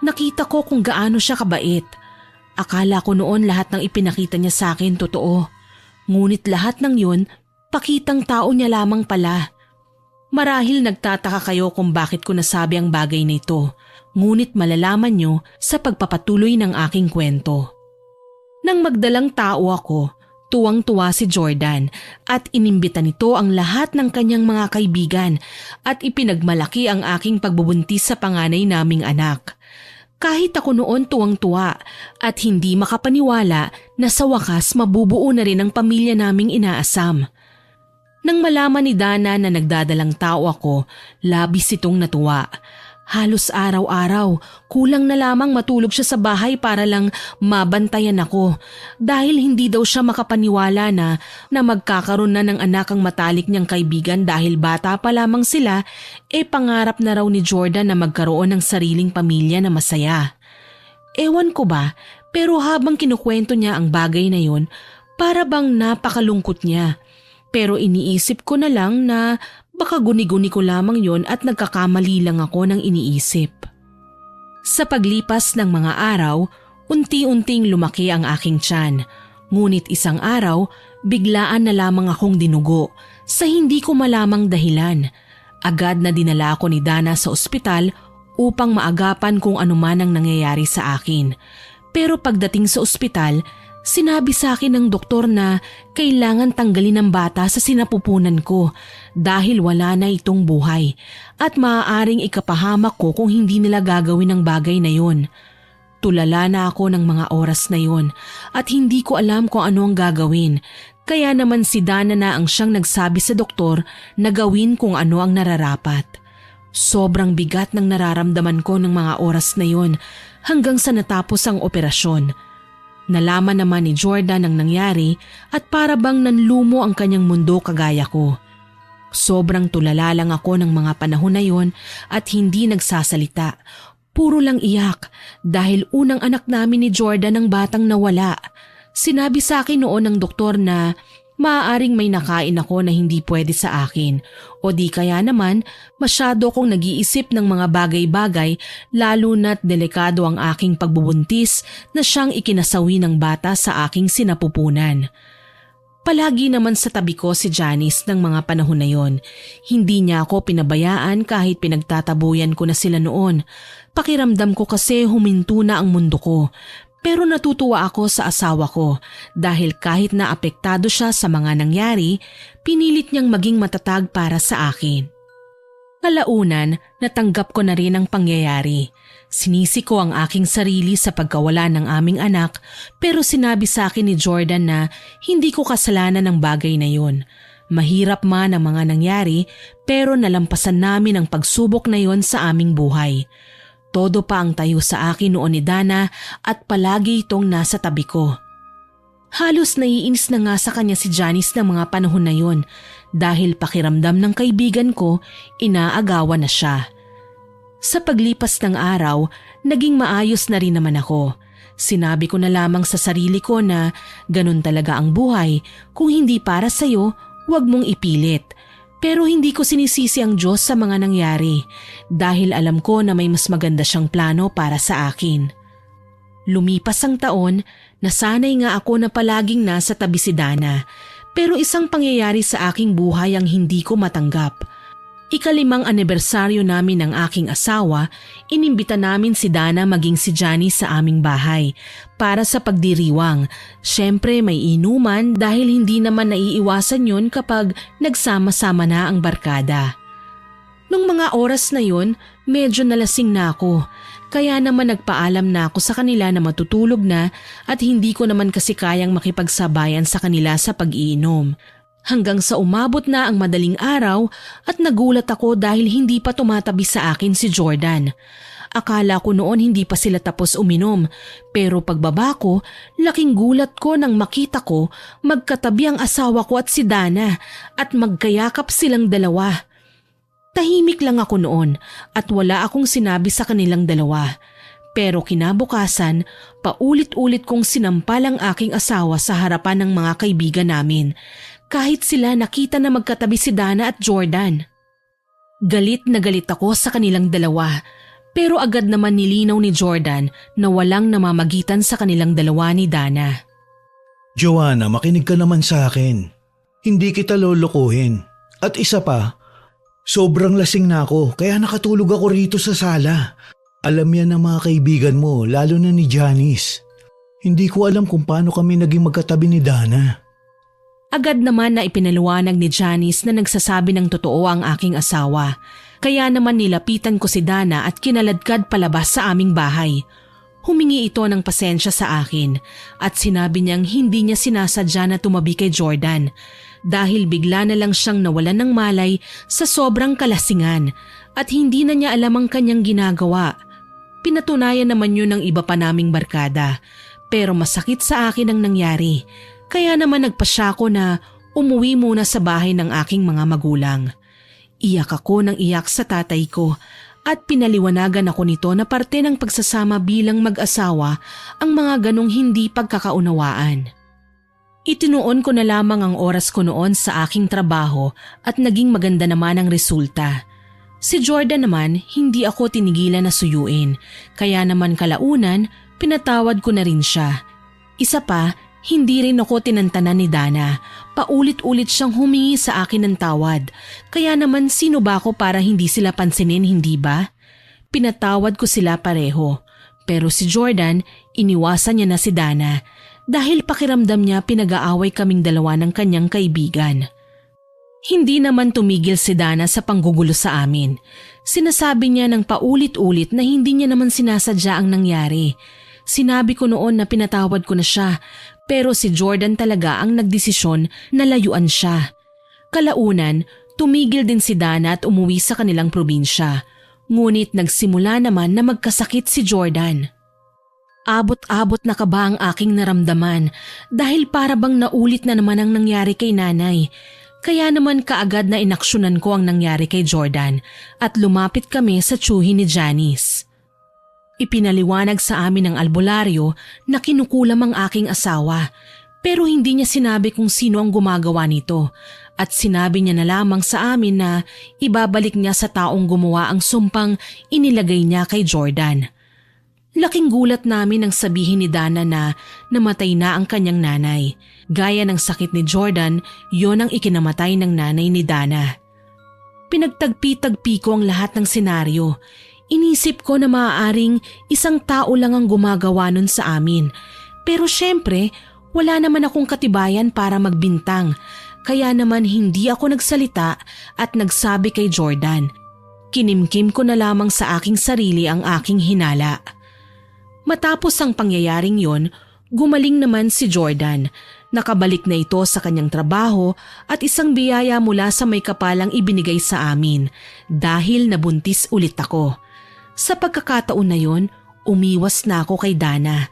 Nakita ko kung gaano siya kabait. Akala ko noon lahat ng ipinakita niya sa akin totoo. Ngunit lahat ng yun, pakitang tao niya lamang pala. Marahil nagtataka kayo kung bakit ko nasabi ang bagay na ito, ngunit malalaman nyo sa pagpapatuloy ng aking kwento. Nang magdalang tao ako, tuwang-tuwa si Jordan at inimbita nito ang lahat ng kanyang mga kaibigan at ipinagmalaki ang aking pagbubuntis sa panganay naming anak. Kahit ako noon tuwang-tuwa at hindi makapaniwala na sa wakas mabubuo na rin ang pamilya naming inaasam. Nang malaman ni Dana na nagdadalang tao ako, labis itong natuwa. Halos araw-araw, kulang na lamang matulog siya sa bahay para lang mabantayan ako dahil hindi daw siya makapaniwala na magkakaroon na ng anak ang matalik niyang kaibigan dahil bata pa lamang sila, pangarap na raw ni Jordan na magkaroon ng sariling pamilya na masaya. Ewan ko ba, pero habang kinukwento niya ang bagay na yon, para bang napakalungkot niya. Pero iniisip ko na lang na baka guni-guni ko lamang yon at nagkakamali lang ako ng iniisip. Sa paglipas ng mga araw, unti-unting lumaki ang aking tiyan. Ngunit isang araw, biglaan na lamang akong dinugo sa hindi ko malamang dahilan. Agad na dinala ako ni Dana sa ospital upang maagapan kung ano man ang nangyayari sa akin. Pero pagdating sa ospital, sinabi sa akin ng doktor na kailangan tanggalin ang bata sa sinapupunan ko dahil wala na itong buhay at maaaring ikapahamak ko kung hindi nila gagawin ang bagay na yon. Tulala na ako ng mga oras na yon at hindi ko alam kung ano ang gagawin. Kaya naman si Dana na ang siyang nagsabi sa doktor na gawin kung ano ang nararapat. Sobrang bigat ng nararamdaman ko ng mga oras na yon hanggang sa natapos ang operasyon. Nalaman naman ni Jordan ang nangyari at para bang nanlumo ang kanyang mundo kagaya ko. Sobrang tulala lang ako ng mga panahon na yon at hindi nagsasalita. Puro lang iyak dahil unang anak namin ni Jordan ang batang nawala. Sinabi sa akin noon ng doktor na maaaring may nakain ako na hindi pwede sa akin o di kaya naman masyado kong nag-iisip ng mga bagay-bagay lalo na't delikado ang aking pagbubuntis na siyang ikinasawi ng bata sa aking sinapupunan. Palagi naman sa tabi ko si Janice ng mga panahon na yon. Hindi niya ako pinabayaan kahit pinagtatabuyan ko na sila noon. Pakiramdam ko kasi huminto na ang mundo ko. Pero natutuwa ako sa asawa ko dahil kahit na apektado siya sa mga nangyari, pinilit niyang maging matatag para sa akin. Kalaunan, natanggap ko na rin ang pangyayari. Sinisi ko ang aking sarili sa pagkawala ng aming anak pero sinabi sa akin ni Jordan na hindi ko kasalanan ang bagay na yun. Mahirap man ang mga nangyari pero nalampasan namin ang pagsubok na yon sa aming buhay. Todo pa ang tayo sa akin noon ni Dana at palagi itong nasa tabi ko. Halos naiinis na nga sa kanya si Janice ng mga panahon na yon dahil pakiramdam ng kaibigan ko, inaagawan na siya. Sa paglipas ng araw, naging maayos na rin naman ako. Sinabi ko na lamang sa sarili ko na ganun talaga ang buhay. Kung hindi para sa'yo, huwag mong ipilit. Pero hindi ko sinisisi ang Diyos sa mga nangyari dahil alam ko na may mas maganda siyang plano para sa akin. Lumipas ang taon, nasanay nga ako na palaging nasa tabi si Dana. Pero isang pangyayari sa aking buhay ang hindi ko matanggap. 5th anibersaryo namin ng aking asawa, inimbita namin si Dana maging si Johnny sa aming bahay para sa pagdiriwang. Siyempre may inuman dahil hindi naman naiiwasan yun kapag nagsama-sama na ang barkada. Nung mga oras na yun, medyo nalasing na ako. Kaya naman nagpaalam na ako sa kanila na matutulog na at hindi ko naman kasi kayang makipagsabayan sa kanila sa pag-iinom. Hanggang sa umabot na ang madaling araw at nagulat ako dahil hindi pa tumatabi sa akin si Jordan. Akala ko noon hindi pa sila tapos uminom pero pagbaba ko, laking gulat ko nang makita ko magkatabi ang asawa ko at si Dana at magkayakap silang dalawa. Tahimik lang ako noon at wala akong sinabi sa kanilang dalawa. Pero kinabukasan, paulit-ulit kong sinampal ang aking asawa sa harapan ng mga kaibigan namin. Kahit sila nakita na magkatabi si Dana at Jordan. Galit na galit ako sa kanilang dalawa pero agad naman nilinaw ni Jordan na walang namamagitan sa kanilang dalawa ni Dana. Joanna, makinig ka naman sa akin. Hindi kita lolokohin. At isa pa, sobrang lasing na ako kaya nakatulog ako rito sa sala. Alam yan ng mga kaibigan mo, lalo na ni Janice. Hindi ko alam kung paano kami naging magkatabi ni Dana. Agad naman na ipinaliwanag ni Janice na nagsasabi ng totoo ang aking asawa. Kaya naman nilapitan ko si Dana at kinaladkad palabas sa aming bahay. Humingi ito ng pasensya sa akin at sinabi niyang hindi niya sinasadya na tumabi kay Jordan dahil bigla na lang siyang nawalan ng malay sa sobrang kalasingan at hindi na niya alam ang kanyang ginagawa. Pinatunayan naman yun ng iba pa naming barkada pero masakit sa akin ang nangyari. Kaya naman nagpasya ko na umuwi muna sa bahay ng aking mga magulang. Iyak ako ng iyak sa tatay ko at pinaliwanagan ako nito na parte ng pagsasama bilang mag-asawa ang mga ganong hindi pagkakaunawaan. Itinuon ko na lamang ang oras ko noon sa aking trabaho at naging maganda naman ang resulta. Si Jordan naman hindi ako tinigilan na suyuin kaya naman kalaunan pinatawad ko na rin siya. Isa pa, hindi rin ako tinantanan ni Dana. Paulit-ulit siyang humingi sa akin ng tawad. Kaya naman sino ba ako para hindi sila pansinin, hindi ba? Pinatawad ko sila pareho. Pero si Jordan, iniwasan niya na si Dana dahil pakiramdam niya pinag-aaway kaming dalawa ng kanyang kaibigan. Hindi naman tumigil si Dana sa panggugulo sa amin. Sinasabi niya ng paulit-ulit na hindi niya naman sinasadya ang nangyari. Sinabi ko noon na pinatawad ko na siya. Pero si Jordan talaga ang nagdesisyon na layuan siya. Kalaunan, tumigil din si Dana at umuwi sa kanilang probinsya. Ngunit nagsimula naman na magkasakit si Jordan. Abot-abot na kaba ang aking naramdaman dahil para bang naulit na naman ang nangyari kay nanay. Kaya naman kaagad na inaksyonan ko ang nangyari kay Jordan at lumapit kami sa tiyuhin ni Janice. Ipinaliwanag sa amin ng albularyo na kinukulam ang aking asawa pero hindi niya sinabi kung sino ang gumagawa nito at sinabi niya na lamang sa amin na ibabalik niya sa taong gumawa ang sumpang inilagay niya kay Jordan. Laking gulat namin nang sabihin ni Dana na namatay na ang kanyang nanay. Gaya ng sakit ni Jordan, yon ang ikinamatay ng nanay ni Dana. Pinagtagpi-tagpi ko ang lahat ng senaryo. Inisip ko na maaaring isang tao lang ang gumagawa nun sa amin. Pero syempre, wala naman akong katibayan para magbintang. Kaya naman hindi ako nagsalita at nagsabi kay Jordan. Kinimkim ko na lamang sa aking sarili ang aking hinala. Matapos ang pangyayaring yon, gumaling naman si Jordan. Nakabalik na ito sa kanyang trabaho at isang biyaya mula sa may kapalang ibinigay sa amin dahil nabuntis ulit ako. Sa pagkakataon na yon, umiwas na ako kay Dana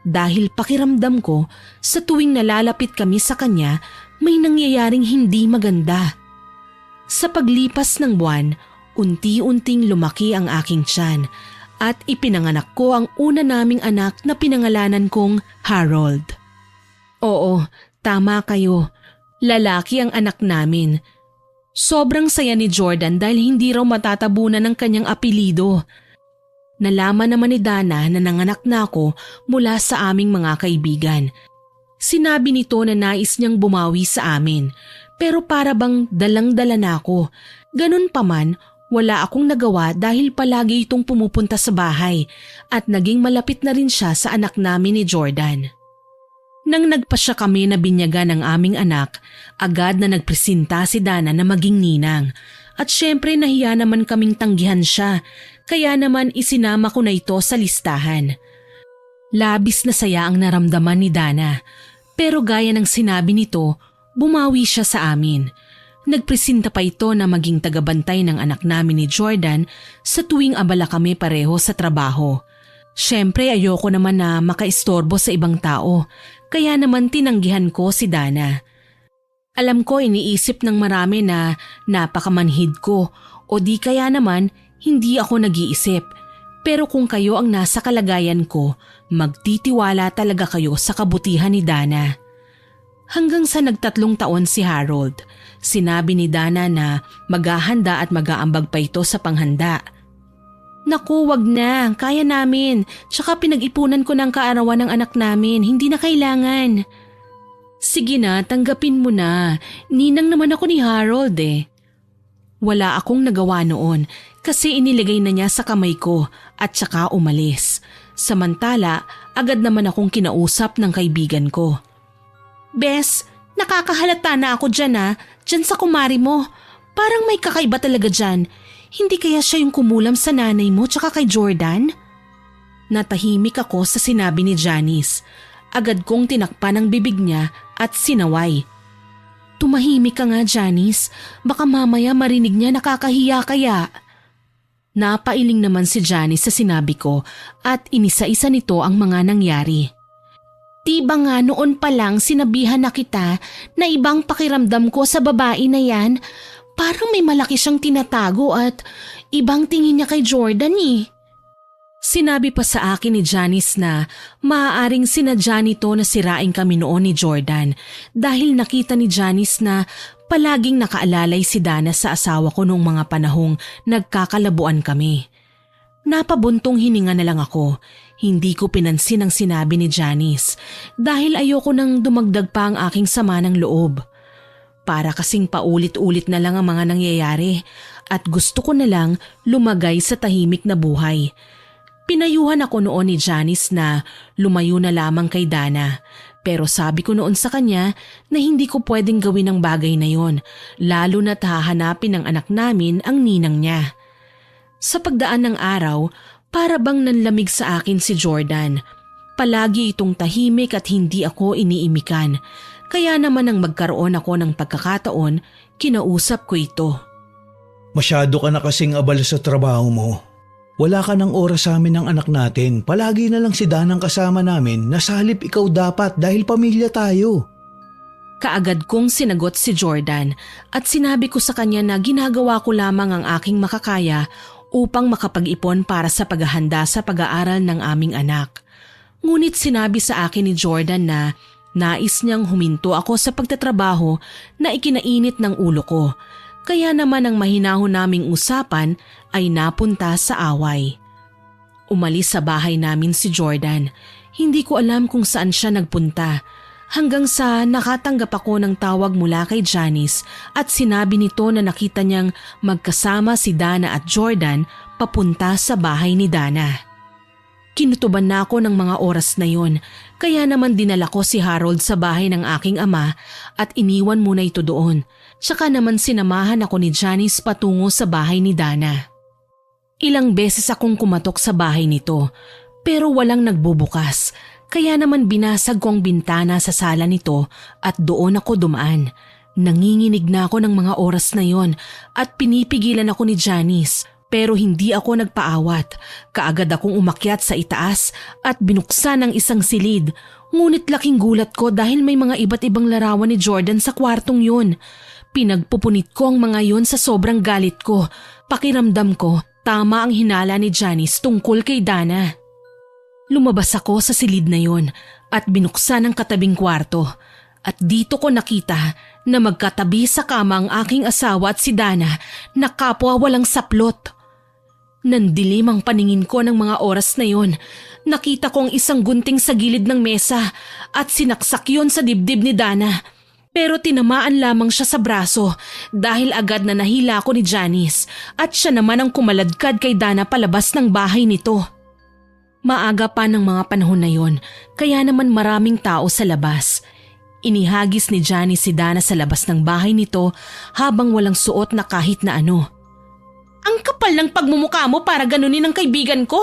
dahil pakiramdam ko sa tuwing nalalapit kami sa kanya may nangyayaring hindi maganda. Sa paglipas ng buwan, unti-unting lumaki ang aking tiyan at ipinanganak ko ang una naming anak na pinangalanan kong Harold. Oo, tama kayo. Lalaki ang anak namin. Sobrang saya ni Jordan dahil hindi raw matatabunan ng kanyang apelido. Nalaman naman ni Dana na nanganak na ako mula sa aming mga kaibigan. Sinabi nito na nais niyang bumawi sa amin, pero para bang dalang-dala na ako. Ganun pa man, wala akong nagawa dahil palagi itong pumupunta sa bahay at naging malapit na rin siya sa anak namin ni Jordan. Nang nagpasya kami na binyagan ng aming anak, agad na nagpresenta si Dana na maging ninang. At syempre nahiya naman kaming tanggihan siya, kaya naman isinama ko na ito sa listahan. Labis na saya ang naramdaman ni Dana, pero gaya ng sinabi nito, bumawi siya sa amin. Nagpresenta pa ito na maging tagabantay ng anak namin ni Jordan sa tuwing abala kami pareho sa trabaho. Syempre ayoko naman na makaistorbo sa ibang tao, kaya naman tinanggihan ko si Dana. Alam ko iniisip ng marami na napakamanhid ko o di kaya naman hindi ako nag-iisip. Pero kung kayo ang nasa kalagayan ko, magtitiwala talaga kayo sa kabutihan ni Dana. Hanggang sa nagtatlong taon si Harold, sinabi ni Dana na maghahanda at mag-aambag pa ito sa panghanda. Naku, wag na. Kaya namin. Tsaka pinag-ipunan ko ng kaarawan ng anak namin. Hindi na kailangan. Sige na, tanggapin mo na. Ninang naman ako ni Harold eh. Wala akong nagawa noon kasi inilagay na niya sa kamay ko at tsaka umalis. Samantala, agad naman akong kinausap ng kaibigan ko. Bes, nakakahalata na ako dyan ah. Dyan sa kumari mo. Parang may kakaiba talaga dyan. Hindi kaya siya yung kumulam sa nanay mo tsaka kay Jordan? Natahimik ako sa sinabi ni Janice. Agad kong tinakpan ang bibig niya at sinaway. Tumahimik ka nga, Janice. Baka mamaya marinig niya nakakahiya kaya. Napailing naman si Janice sa sinabi ko at inisa-isa nito ang mga nangyari. Diba nga noon pa lang sinabihan na kita na ibang pakiramdam ko sa babae na yan? Parang may malaki siyang tinatago at ibang tingin niya kay Jordan eh. Sinabi pa sa akin ni Janice na maaaring sinadya nito na sirain kami noon ni Jordan dahil nakita ni Janice na palaging nakaalalay si Dana sa asawa ko noong mga panahong nagkakalabuan kami. Napabuntong hininga na lang ako. Hindi ko pinansin ang sinabi ni Janice dahil ayoko nang dumagdag pa ang aking sama ng loob. Para kasing paulit-ulit na lang ang mga nangyayari at gusto ko na lang lumagay sa tahimik na buhay. Pinayuhan ako noon ni Janice na lumayo na lamang kay Dana, pero sabi ko noon sa kanya na hindi ko pwedeng gawin ang bagay na yon, lalo na't hahanapin ng anak namin ang ninang niya. Sa pagdaan ng araw, para bang nanlamig sa akin si Jordan. Palagi itong tahimik at hindi ako iniimikan. Kaya naman nang magkaroon ako ng pagkakataon, kinausap ko ito. Masyado ka na kasing abala sa trabaho mo. Wala ka ng oras sa amin ng anak natin. Palagi na lang si Danang kasama namin. Nasalip ikaw dapat dahil pamilya tayo. Kaagad kong sinagot si Jordan at sinabi ko sa kanya na ginagawa ko lamang ang aking makakaya upang makapag-ipon para sa paghahanda sa pag-aaral ng aming anak. Ngunit sinabi sa akin ni Jordan na nais niyang huminto ako sa pagtatrabaho na ikinainit ng ulo ko. Kaya naman ang mahinahon naming usapan ay napunta sa away. Umalis sa bahay namin si Jordan. Hindi ko alam kung saan siya nagpunta. Hanggang sa nakatanggap ako ng tawag mula kay Janice at sinabi nito na nakita niyang magkasama si Dana at Jordan papunta sa bahay ni Dana. Kinutuban na ako ng mga oras na yon, kaya naman dinala ko si Harold sa bahay ng aking ama at iniwan muna ito doon. Tsaka naman sinamahan ako ni Janice patungo sa bahay ni Dana. Ilang beses akong kumatok sa bahay nito pero walang nagbubukas, kaya naman binasag ko ang bintana sa sala nito at doon ako dumaan. Nanginginig na ako ng mga oras na yon at pinipigilan ako ni Janice. Pero hindi ako nagpaawat. Kaagad akong umakyat sa itaas at binuksan ang isang silid. Ngunit laking gulat ko dahil may mga iba't ibang larawan ni Jordan sa kwartong yun. Pinagpupunit ko ang mga yon sa sobrang galit ko. Pakiramdam ko, Tama ang hinala ni Janice tungkol kay Dana. Lumabas ako sa silid na yon at binuksan ang katabing kwarto at dito ko nakita na magkatabi sa kama ang aking asawa at si Dana na kapwa walang saplot. Nandilim ang paningin ko ng mga oras na yon. Nakita ko ang isang gunting sa gilid ng mesa at sinaksak yon sa dibdib ni Dana. Pero tinamaan lamang siya sa braso dahil agad na nahila ako ni Janice at siya naman ang kumaladkad kay Dana palabas ng bahay nito. Maaga pa ng mga panahon na yon, kaya naman maraming tao sa labas. Inihagis ni Janice si Dana sa labas ng bahay nito habang walang suot na kahit na ano. Ang kapal ng pagmumukha mo para ganunin ang kaibigan ko.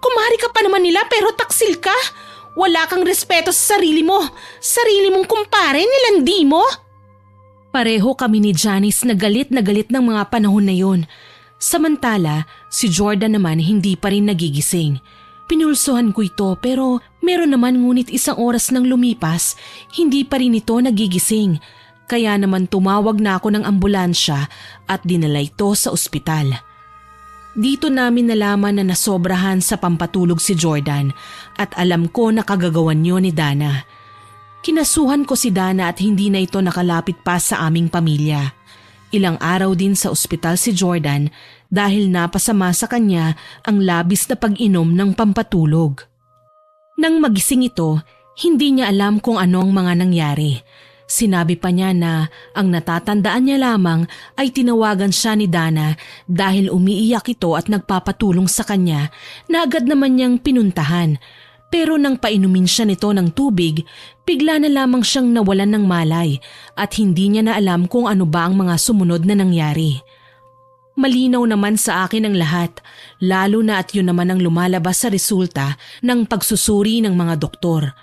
Kumari ka pa naman nila pero taksil ka. Wala kang respeto sa sarili mo. Sarili mong kumpare, nilandi mo. Pareho kami ni Janice na galit ng mga panahon na yon. Samantala, si Jordan naman hindi pa rin nagigising. Pinulsuhan ko ito pero meron naman ngunit isang oras nang lumipas, hindi pa rin ito nagigising. Kaya naman tumawag na ako ng ambulansya at dinala ito sa ospital. Dito namin nalaman na nasobrahan sa pampatulog si Jordan at alam ko na kagagawan niyo ni Dana. Kinasuhan ko si Dana at hindi na ito nakalapit pa sa aming pamilya. Ilang araw din sa ospital si Jordan dahil napasama sa kanya ang labis na pag-inom ng pampatulog. Nang magising ito, hindi niya alam kung ano ang mga nangyari. Sinabi pa niya na ang natatandaan niya lamang ay tinawagan siya ni Dana dahil umiiyak ito at nagpapatulong sa kanya na agad naman niyang pinuntahan. Pero nang painumin siya nito ng tubig, bigla na lamang siyang nawalan ng malay at hindi niya na alam kung ano ba ang mga sumunod na nangyari. Malinaw naman sa akin ang lahat, lalo na at yun naman ang lumalabas sa resulta ng pagsusuri ng mga doktor.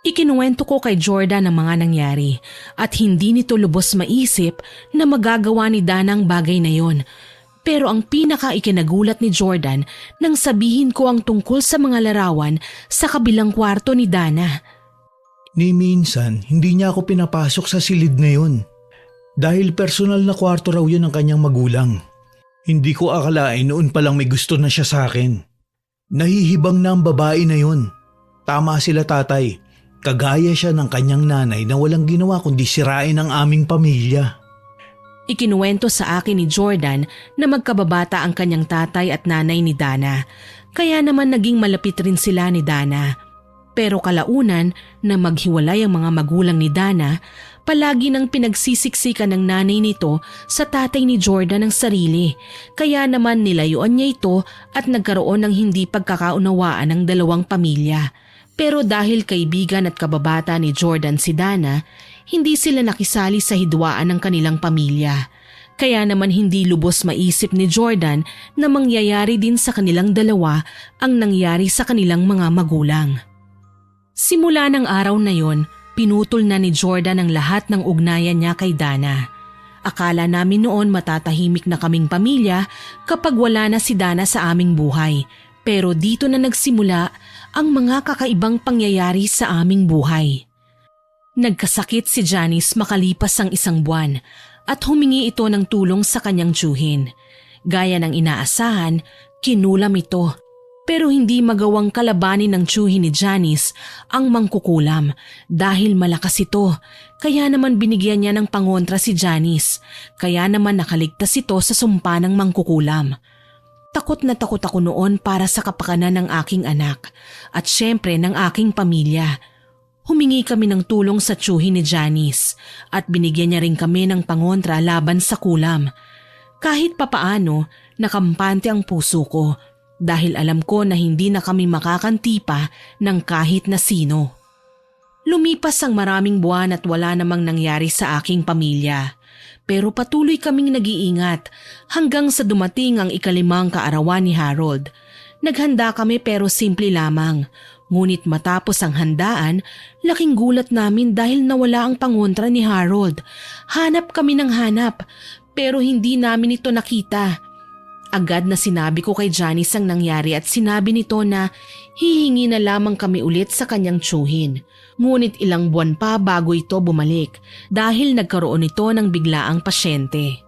Ikinuwento ko kay Jordan ang mga nangyari at hindi nito lubos maisip na magagawa ni Dana ang bagay na yon. Pero ang pinaka-ikinagulat ni Jordan nang sabihin ko ang tungkol sa mga larawan sa kabilang kwarto ni Dana. Ni minsan, hindi niya ako pinapasok sa silid na yun. Dahil personal na kwarto raw yun ng kanyang magulang. Hindi ko akalain noon palang may gusto na siya sa akin. Nahihibang na ang babae na yun. Tama sila tatay. Kagaya siya ng kanyang nanay na walang ginawa kundi sirain ang aming pamilya. Ikinuwento sa akin ni Jordan na magkababata ang kanyang tatay at nanay ni Dana, kaya naman naging malapit rin sila ni Dana. Pero kalaunan na maghiwalay ang mga magulang ni Dana, palagi nang pinagsisiksikan ng nanay nito sa tatay ni Jordan ang sarili, kaya naman nilayuan niya ito at nagkaroon ng hindi pagkakaunawaan ng dalawang pamilya. Pero dahil kaibigan at kababata ni Jordan si Dana, hindi sila nakisali sa hidwaan ng kanilang pamilya. Kaya naman hindi lubos maisip ni Jordan na mangyayari din sa kanilang dalawa ang nangyari sa kanilang mga magulang. Simula ng araw na yon, pinutol na ni Jordan ang lahat ng ugnayan niya kay Dana. Akala namin noon matatahimik na kaming pamilya kapag wala na si Dana sa aming buhay. Pero dito na nagsimula ang mga kakaibang pangyayari sa aming buhay. Nagkasakit si Janice makalipas ang 1 buwan at humingi ito ng tulong sa kanyang tiyuhin. Gaya ng inaasahan, kinulam ito. Pero hindi magawang kalabanin ng tiyuhin ni Janice ang mangkukulam dahil malakas ito. Kaya naman binigyan niya ng pangontra si Janice. Kaya naman nakaligtas ito sa sumpa ng mangkukulam. Takot na takot ako noon para sa kapakanan ng aking anak at syempre ng aking pamilya. Humingi kami ng tulong sa tiyuhin ni Janice at binigyan niya rin kami ng pangontra laban sa kulam. Kahit papaano, nakampante ang puso ko dahil alam ko na hindi na kami makakanti pa ng kahit na sino. Lumipas ang maraming buwan at wala namang nangyari sa aking pamilya. Pero patuloy kaming nag-iingat hanggang sa dumating ang 5 kaarawan ni Harold. Naghanda kami pero simple lamang. Ngunit matapos ang handaan, laking gulat namin dahil nawala ang pangontra ni Harold. Hanap kami ng hanap pero hindi namin ito nakita. Agad na sinabi ko kay Janice ang nangyari at sinabi nito na hihingi na lamang kami ulit sa kanyang tiyuhin. Ngunit ilang buwan pa bago ito bumalik dahil nagkaroon ito ng biglaang pasyente.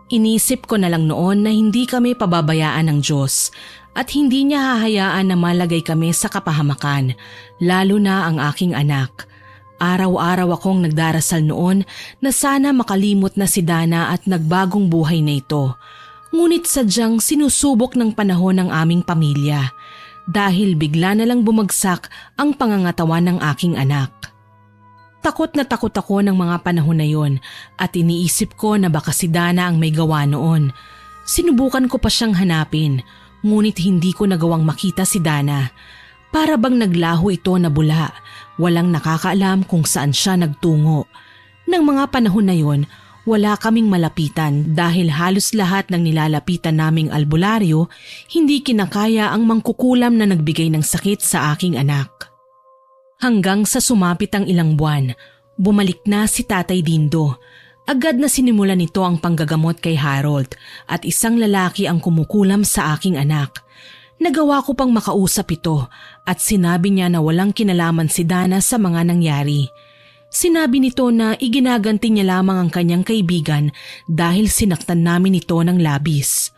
Inisip ko na lang noon na hindi kami pababayaan ng Diyos at hindi niya hahayaan na malagay kami sa kapahamakan, lalo na ang aking anak. Araw-araw akong nagdarasal noon na sana makalimot na si Dana at nagbagong buhay na ito. Ngunit sadyang sinusubok ng panahon ng aming pamilya dahil bigla na lang bumagsak ang pangangatawan ng aking anak. Takot na takot ako ng mga panahon na yon at iniisip ko na baka si Dana ang may gawa noon. Sinubukan ko pa siyang hanapin, ngunit hindi ko nagawang makita si Dana. Para bang naglaho ito na bula, walang nakakaalam kung saan siya nagtungo. Nang mga panahon na yon, wala kaming malapitan dahil halos lahat ng nilalapitan naming albularyo hindi kinakaya ang mangkukulam na nagbigay ng sakit sa aking anak. Hanggang sa sumapit ang ilang buwan, bumalik na si Tatay Dindo. Agad na sinimulan nito ang panggagamot kay Harold at isang lalaki ang kumukulam sa aking anak. Nagawa ko pang makausap ito at sinabi niya na walang kinalaman si Dana sa mga nangyari. Sinabi nito na iginaganti niya lamang ang kanyang kaibigan dahil sinaktan namin ito ng labis.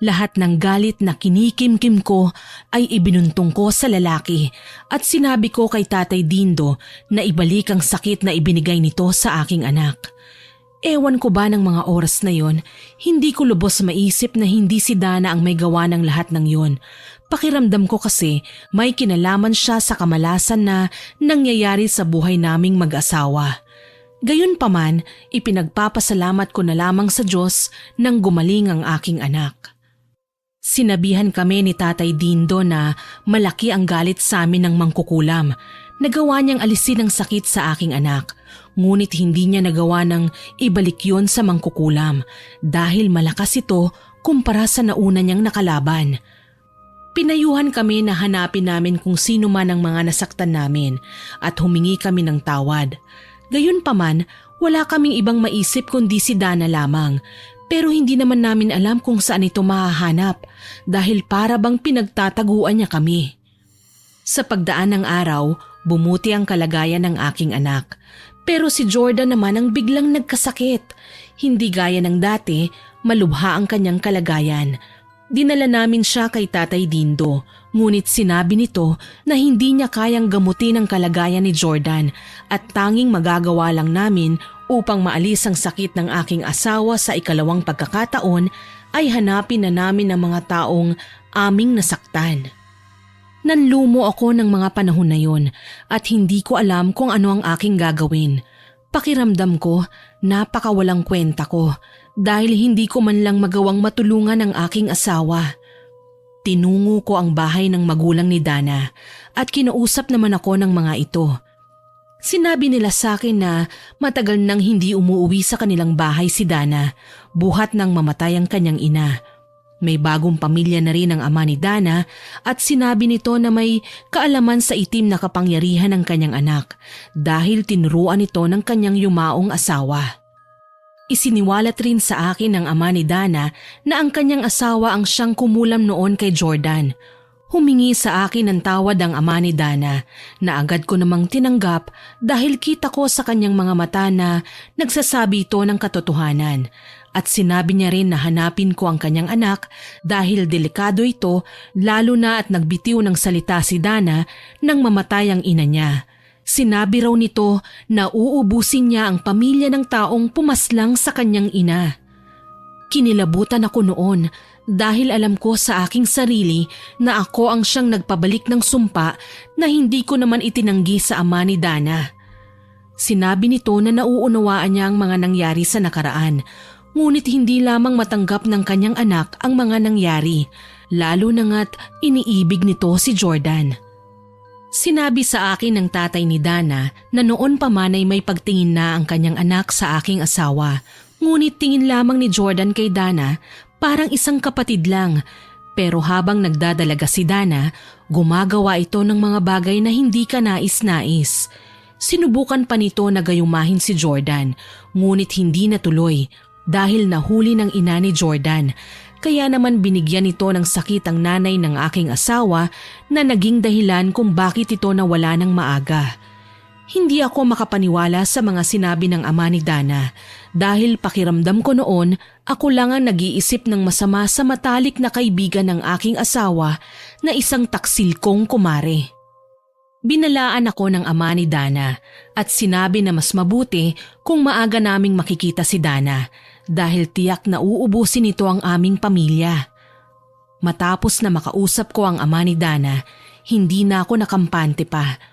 Lahat ng galit na kinikimkim ko ay ibinuntong ko sa lalaki at sinabi ko kay Tatay Dindo na ibalik ang sakit na ibinigay nito sa aking anak. Ewan ko ba ng mga oras na yon, hindi ko lubos maisip na hindi si Dana ang may gawa ng lahat ng yon. Pakiramdam ko kasi may kinalaman siya sa kamalasan na nangyayari sa buhay naming mag-asawa. Gayunpaman, ipinagpapasalamat ko na lamang sa Diyos nang gumaling ang aking anak. Sinabihan kami ni Tatay Dindo na malaki ang galit sa amin ng mangkukulam. Nagawa niyang alisin ang sakit sa aking anak. Ngunit hindi niya nagawa ng ibalik yon sa mangkukulam dahil malakas ito kumpara sa nauna niyang nakalaban. Pinayuhan kami na hanapin namin kung sino man ang mga nasaktan namin at humingi kami ng tawad. Gayunpaman, wala kaming ibang maisip kundi si Dana lamang. Pero hindi naman namin alam kung saan ito mahahanap dahil para bang pinagtataguan niya kami. Sa pagdaan ng araw, bumuti ang kalagayan ng aking anak. Pero si Jordan naman ang biglang nagkasakit. Hindi gaya ng dati, malubha ang kanyang kalagayan. Dinala namin siya kay Tatay Dindo, ngunit sinabi nito na hindi niya kayang gamutin ang kalagayan ni Jordan at tanging magagawa lang namin upang maalis ang sakit ng aking asawa sa ikalawang pagkakataon ay hanapin na namin ang mga taong aming nasaktan. Nanlumo ako ng mga panahon na yon at hindi ko alam kung ano ang aking gagawin. Pakiramdam ko, napakawalang kwenta ko dahil hindi ko man lang magawang matulungan ang aking asawa. Tinungo ko ang bahay ng magulang ni Dana at kinausap naman ako ng mga ito. Sinabi nila sa akin na matagal nang hindi umuuwi sa kanilang bahay si Dana, buhat nang mamatay ang kanyang ina. May bagong pamilya na rin ang ama ni Dana at sinabi nito na may kaalaman sa itim na kapangyarihan ng kanyang anak dahil tinuruan ito ng kanyang yumaong asawa. Isiniwalat rin sa akin ng ama ni Dana na ang kanyang asawa ang siyang kumulam noon kay Jordan. Humingi sa akin ng tawad ang ama ni Dana na agad ko namang tinanggap dahil kita ko sa kanyang mga mata na nagsasabi ito ng katotohanan. At sinabi niya rin na hanapin ko ang kanyang anak dahil delikado ito lalo na at nagbitiw ng salita si Dana nang mamatay ang ina niya. Sinabi raw nito na uubusin niya ang pamilya ng taong pumaslang sa kanyang ina. Kinilabutan ako noon dahil alam ko sa aking sarili na ako ang siyang nagpabalik ng sumpa na hindi ko naman itinanggi sa ama ni Dana. Sinabi nito na nauunawaan niya ang mga nangyari sa nakaraan. Ngunit hindi lamang matanggap ng kanyang anak ang mga nangyari, lalo na nga't iniibig nito si Jordan. Sinabi sa akin ng tatay ni Dana na noon pa man ay may pagtingin na ang kanyang anak sa aking asawa, ngunit tingin lamang ni Jordan kay Dana parang isang kapatid lang. Pero habang nagdadalaga si Dana, gumagawa ito ng mga bagay na hindi ka nais-nais. Sinubukan pa nito na gayumahin si Jordan, ngunit hindi natuloy. Dahil nahuli ng ina ni Jordan, kaya naman binigyan ito ng sakit ang nanay ng aking asawa na naging dahilan kung bakit ito nawala ng maaga. Hindi ako makapaniwala sa mga sinabi ng ama ni Dana dahil pakiramdam ko noon ako lang ang nag-iisip ng masama sa matalik na kaibigan ng aking asawa na isang taksil kong kumare. Binalaan ako ng ama ni Dana at sinabi na mas mabuti kung maaga naming makikita si Dana dahil tiyak na uubusin nito ang aming pamilya. Matapos na makausap ko ang ama ni Dana, hindi na ako nakampante pa.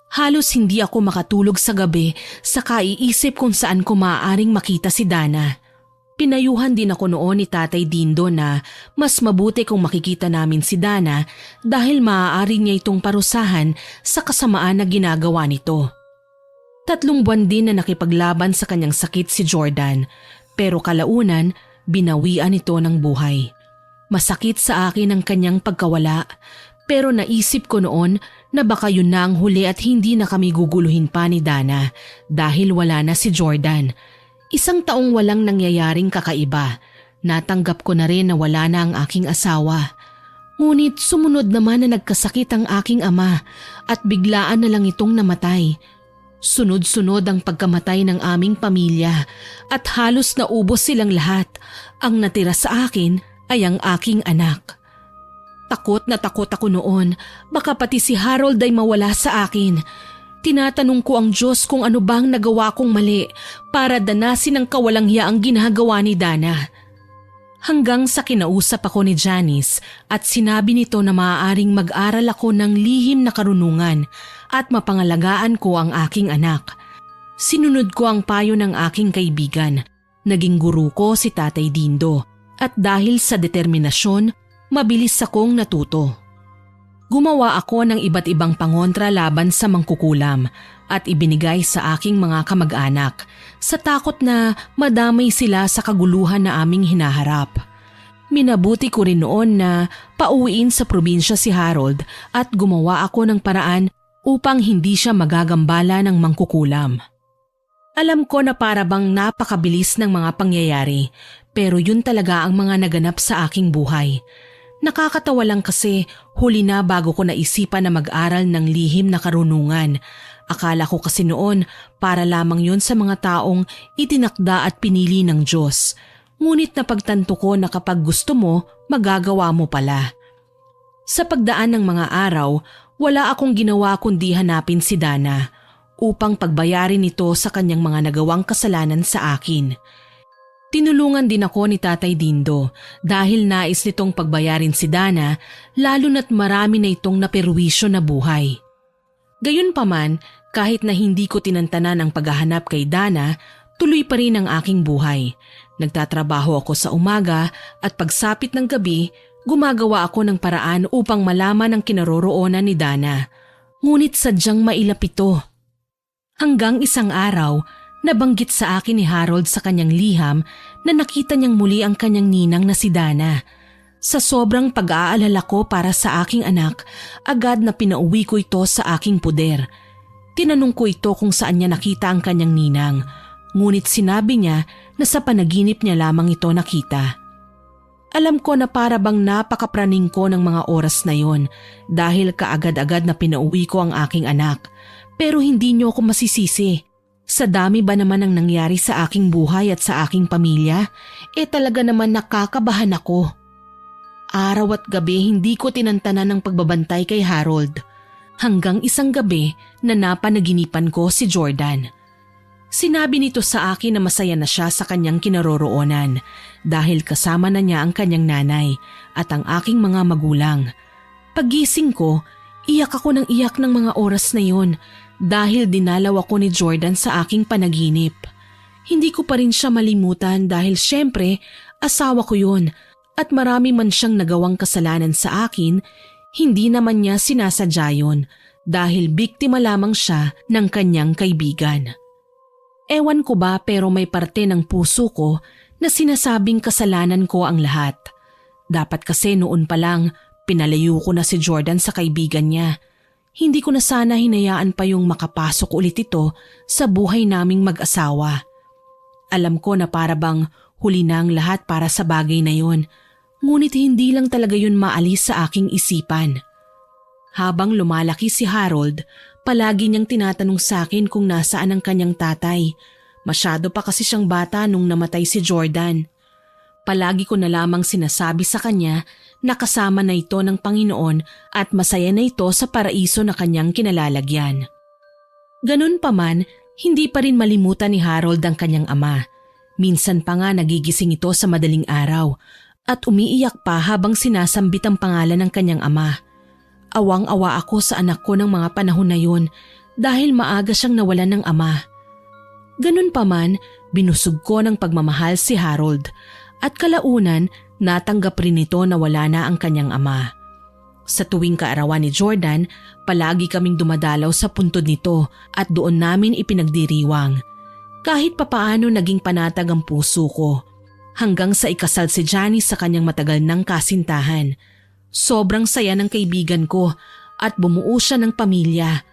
Halos hindi ako makatulog sa gabi sa kaiisip kung saan ko maaaring makita si Dana. Pinayuhan din ako noon ni Tatay Dindo na mas mabuti kung makikita namin si Dana dahil maaari niya itong parusahan sa kasamaan na ginagawa nito. 3 buwan din na nakipaglaban sa kanyang sakit si Jordan pero kalaunan binawian ito ng buhay. Masakit sa akin ang kanyang pagkawala pero naisip ko noon na baka yun na ang huli at hindi na kami guguluhin pa ni Dana dahil wala na si Jordan. 1 taong walang nangyayaring kakaiba. Natanggap ko na rin na wala na ang aking asawa. Ngunit sumunod naman na nagkasakit ang aking ama at biglaan na lang itong namatay. Sunod-sunod ang pagkamatay ng aming pamilya at halos naubos silang lahat. Ang natira sa akin ay ang aking anak. Takot na takot ako noon, baka pati si Harold ay mawala sa akin. Tinatanong ko ang Diyos kung ano bang nagawa kong mali para danasin ang kawalang-hiya ang ginagawa ni Dana. Hanggang sa kinausap ako ni Janice at sinabi nito na maaaring mag-aral ako ng lihim na karunungan at mapangalagaan ko ang aking anak. Sinunod ko ang payo ng aking kaibigan. Naging guru ko si Tatay Dindo at dahil sa determinasyon, mabilis akong natuto. Gumawa ako ng iba't ibang pangontra laban sa mangkukulam at ibinigay sa aking mga kamag-anak sa takot na madamay sila sa kaguluhan na aming hinaharap. Minabuti ko rin noon na pauwiin sa probinsya si Harold at gumawa ako ng paraan upang hindi siya magagambala ng mangkukulam. Alam ko na para bang napakabilis ng mga pangyayari pero yun talaga ang mga naganap sa aking buhay. Nakakatawa lang kasi huli na bago ko naisipan na mag-aral ng lihim na karunungan. Akala ko kasi noon para lamang yun sa mga taong itinakda at pinili ng Diyos. Ngunit napagtanto ko na kapag gusto mo, magagawa mo pala. Sa pagdaan ng mga araw, wala akong ginawa kundi hanapin si Dana upang pagbayarin ito sa kanyang mga nagawang kasalanan sa akin. Tinulungan din ako ni Tatay Dindo dahil nais nitong pagbayarin si Dana lalo na't marami na itong naperwisyo na buhay. Gayunpaman, kahit na hindi ko tinantanan ang paghahanap kay Dana, tuloy pa rin ang aking buhay. Nagtatrabaho ako sa umaga at pagsapit ng gabi, gumagawa ako ng paraan upang malaman ang kinaroroonan ni Dana. Ngunit sadyang mailap ito. Hanggang isang araw, nabanggit sa akin ni Harold sa kanyang liham na nakita niyang muli ang kanyang ninang na si Dana. Sa sobrang pag-aalala ko para sa aking anak, agad na pinauwi ko ito sa aking puder. Tinanong ko ito kung saan niya nakita ang kanyang ninang, ngunit sinabi niya na sa panaginip niya lamang ito nakita. Alam ko na para bang napakapraning ko ng mga oras na yon dahil kaagad-agad na pinauwi ko ang aking anak. Pero hindi niyo ako masisisi. Sa dami ba naman ang nangyari sa aking buhay at sa aking pamilya, talaga naman nakakabahan ako. Araw at gabi hindi ko tinantanan ng pagbabantay kay Harold. Hanggang isang gabi na napanaginipan ko si Jordan. Sinabi nito sa akin na masaya na siya sa kanyang kinaroroonan dahil kasama na niya ang kanyang nanay at ang aking mga magulang. Paggising ko, iyak ako ng iyak ng mga oras na yon dahil dinalaw ako ni Jordan sa aking panaginip. Hindi ko pa rin siya malimutan dahil syempre asawa ko yun at marami man siyang nagawang kasalanan sa akin, hindi naman niya sinasadya yun dahil biktima lamang siya ng kanyang kaibigan. Ewan ko ba pero may parte ng puso ko na sinasabing kasalanan ko ang lahat. Dapat kasi noon pa lang pinalayo ko na si Jordan sa kaibigan niya. Hindi ko na sana hinayaan pa yung makapasok ulit ito sa buhay naming mag-asawa. Alam ko na para bang huli na ang lahat para sa bagay na yon, ngunit hindi lang talaga yun maalis sa aking isipan. Habang lumalaki si Harold, Palagi niyang tinatanong sa akin kung nasaan ang kanyang tatay. Masyado pa kasi siyang bata nung namatay si Jordan. Palagi ko na lamang sinasabi sa kanya na kasama na ito ng Panginoon at masaya na ito sa paraiso na kanyang kinalalagyan. Ganun pa man, hindi pa rin malimutan ni Harold ang kanyang ama. Minsan pa nga nagigising ito sa madaling araw at umiiyak pa habang sinasambit ang pangalan ng kanyang ama. Awang-awa ako sa anak ko ng mga panahon na yun dahil maaga siyang nawalan ng ama. Ganun pa man, binusog ko ng pagmamahal si Harold at kalaunan natanggap rin nito na wala na ang kanyang ama. Sa tuwing kaarawan ni Jordan, palagi kaming dumadalaw sa puntod nito at doon namin ipinagdiriwang. Kahit papaano naging panatag ang puso ko hanggang sa ikasal si Janice sa kanyang matagal ng kasintahan. Sobrang saya ng kaibigan ko at bumuo siya ng pamilya.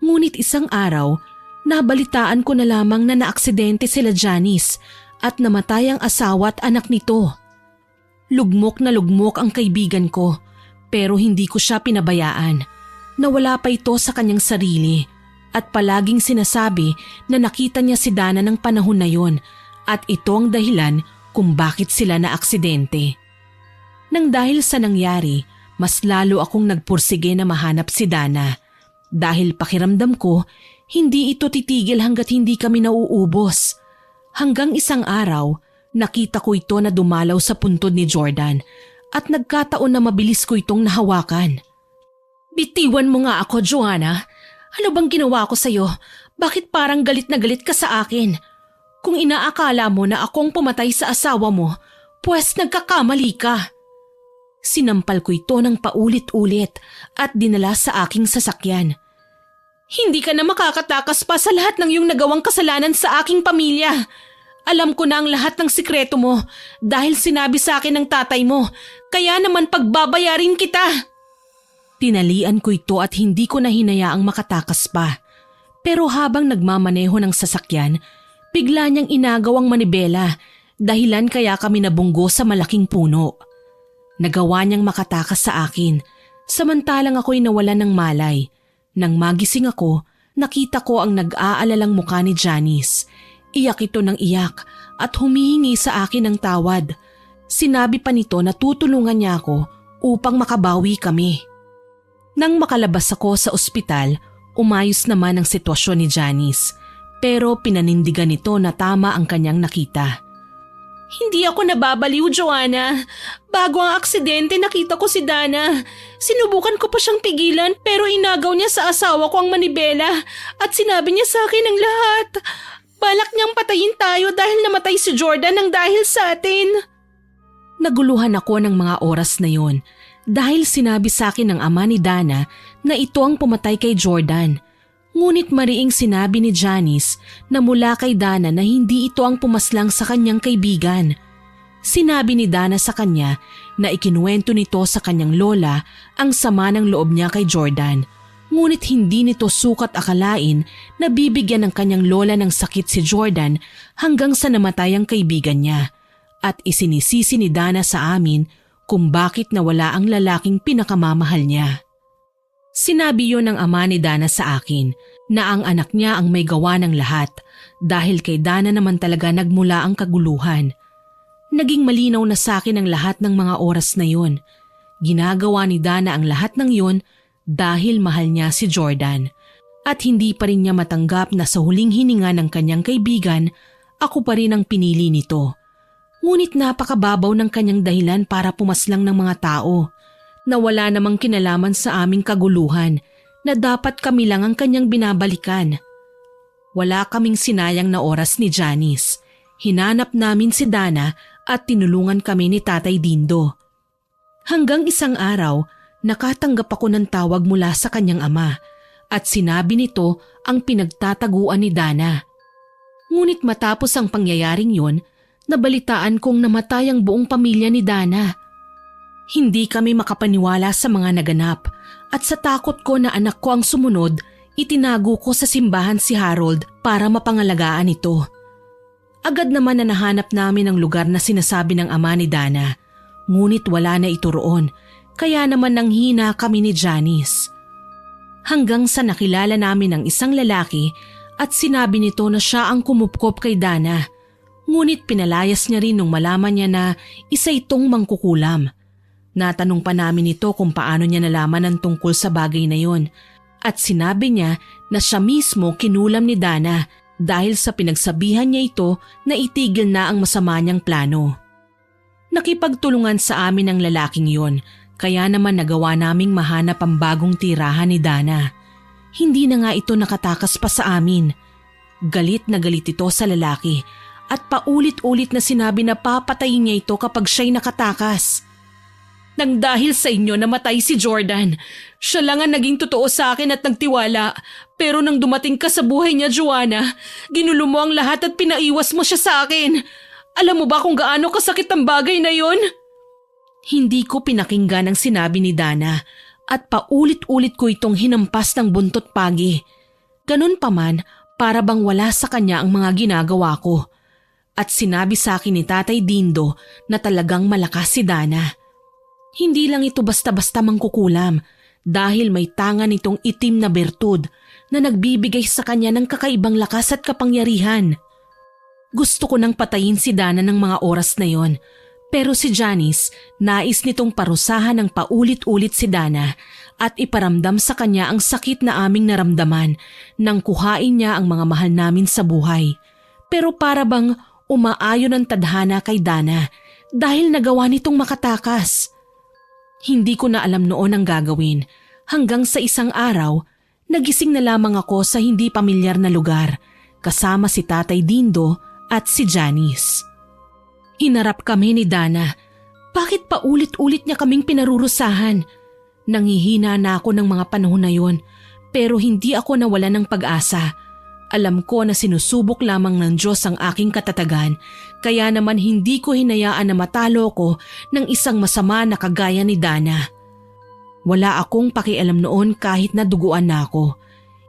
Ngunit isang araw, nabalitaan ko na lamang na naaksidente sila Janice at namatay ang asawa at anak nito. Lugmok na lugmok ang kaibigan ko pero hindi ko siya pinabayaan. Nawala pa ito sa kanyang sarili at palaging sinasabi na nakita niya si Dana ng panahon na yon at ito ang dahilan kung bakit sila naaksidente. Nang dahil sa nangyari, mas lalo akong nagpursige na mahanap si Dana. Dahil pakiramdam ko, hindi ito titigil hanggat hindi kami nauubos. Hanggang isang araw, nakita ko ito na dumalaw sa puntod ni Jordan at nagkataon na mabilis ko itong nahawakan. Bitiwan mo nga ako, Joanna. Ano bang ginawa ko sa'yo? Bakit parang galit na galit ka sa akin? Kung inaakala mo na akong pumatay sa asawa mo, pues nagkakamali ka. Sinampal ko ito ng paulit-ulit at dinala sa aking sasakyan. Hindi ka na makakatakas pa sa lahat ng iyong nagawang kasalanan sa aking pamilya. Alam ko na ang lahat ng sikreto mo dahil sinabi sa akin ng tatay mo, kaya naman pagbabayarin kita. Tinalian ko ito at hindi ko na hinayaang makatakas pa. Pero habang nagmamaneho ng sasakyan, bigla niyang inagaw ang manibela, dahilan kaya kami nabunggo sa malaking puno. Nagawa niyang makatakas sa akin, samantalang ako'y nawalan ng malay. Nang magising ako, nakita ko ang nag-aalalang mukha ni Janice. Iyak ito ng iyak at humihingi sa akin ng tawad. Sinabi pa nito na tutulungan niya ako upang makabawi kami. Nang makalabas ako sa ospital, umayos naman ang sitwasyon ni Janice. Pero pinanindigan nito na tama ang kanyang nakita. Hindi ako nababaliw, Joanna. Bago ang aksidente nakita ko si Dana. Sinubukan ko pa siyang pigilan pero inagaw niya sa asawa ko ang manibela at sinabi niya sa akin ang lahat. Balak niyang patayin tayo dahil namatay si Jordan nang dahil sa atin. Naguluhan ako ng mga oras na yon dahil sinabi sa akin ng ama ni Dana na ito ang pumatay kay Jordan. Ngunit mariing sinabi ni Janice na mula kay Dana na hindi ito ang pumaslang sa kanyang kaibigan. Sinabi ni Dana sa kanya na ikinuwento nito sa kanyang lola ang sama ng loob niya kay Jordan. Ngunit hindi nito sukat akalain na bibigyan ng kanyang lola ng sakit si Jordan hanggang sa namatay ang kaibigan niya. At isinisisi ni Dana sa amin kung bakit nawala ang lalaking pinakamamahal niya. Sinabi yon ng ama ni Dana sa akin na ang anak niya ang may gawa ng lahat dahil kay Dana naman talaga nagmula ang kaguluhan. Naging malinaw na sa akin ang lahat ng mga oras na yon. Ginagawa ni Dana ang lahat ng yon dahil mahal niya si Jordan at hindi pa rin niya matanggap na sa huling hininga ng kanyang kaibigan, ako pa rin ang pinili nito. Ngunit napakababaw ng kanyang dahilan para pumaslang ng mga tao na wala namang kinalaman sa aming kaguluhan na dapat kami lang ang kanyang binabalikan. Wala kaming sinayang na oras ni Janice. Hinanap namin si Dana at tinulungan kami ni Tatay Dindo. Hanggang isang araw, nakatanggap ako ng tawag mula sa kanyang ama at sinabi nito ang pinagtataguan ni Dana. Ngunit matapos ang pangyayaring yun, nabalitaan kong namatay ang buong pamilya ni Dana. Hindi kami makapaniwala sa mga naganap at sa takot ko na anak ko ang sumunod, itinago ko sa simbahan si Harold para mapangalagaan ito. Agad naman na nahanap namin ang lugar na sinasabi ng ama ni Dana, ngunit wala na ito roon, kaya naman nanghina kami ni Janice. hanggang sa nakilala namin ang isang lalaki at sinabi nito na siya ang kumupkop kay Dana. Ngunit pinalayas niya rin nung malaman niya na isa itong mangkukulam. Natanong pa namin ito kung paano niya nalaman ang tungkol sa bagay na yon at sinabi niya na siya mismo kinulam ni Dana dahil sa pinagsabihan niya ito na itigil na ang masama niyang plano. Nakipagtulungan sa amin ang lalaking yon kaya naman nagawa naming mahanap ang bagong tirahan ni Dana. Hindi na nga ito nakatakas pa sa amin. Galit na galit ito sa lalaki at paulit-ulit na sinabi na papatayin niya ito kapag siya'y nakatakas. Nang dahil sa inyo namatay si Jordan, siya lang ang naging totoo sa akin at nagtiwala. Pero nang dumating ka sa buhay niya, Joanna, ginulo mo ang lahat at pinaiwas mo siya sa akin. Alam mo ba kung gaano kasakit ang bagay na yon? Hindi ko pinakinggan ang sinabi ni Dana at paulit-ulit ko itong hinampas ng buntot pagi. Ganun pa man, para bang wala sa kanya ang mga ginagawa ko. At sinabi sa akin ni Tatay Dindo na talagang malakas si Dana. Hindi lang ito basta-basta mangkukulam dahil may tangan itong itim na bertud na nagbibigay sa kanya ng kakaibang lakas at kapangyarihan. Gusto ko nang patayin si Dana ng mga oras na yon, pero si Janice nais nitong parusahan ng paulit-ulit si Dana at iparamdam sa kanya ang sakit na aming naramdaman nang kuhain niya ang mga mahal namin sa buhay. Pero para bang umaayon ang tadhana kay Dana dahil nagawa nitong makatakas. Hindi ko na alam noon ang gagawin hanggang sa isang araw, nagising na lamang ako sa hindi pamilyar na lugar kasama si Tatay Dindo at si Janice. Hinarap kami ni Dana. Bakit pa ulit-ulit niya kaming pinarurusahan? Nangihina na ako ng mga panahon na yon pero hindi ako nawala ng pag-asa. Alam ko na sinusubok lamang ng Diyos ang aking katatagan kaya naman hindi ko hinayaan na matalo ko ng isang masama na kagaya ni Dana. Wala akong pakialam noon kahit na duguan na ako.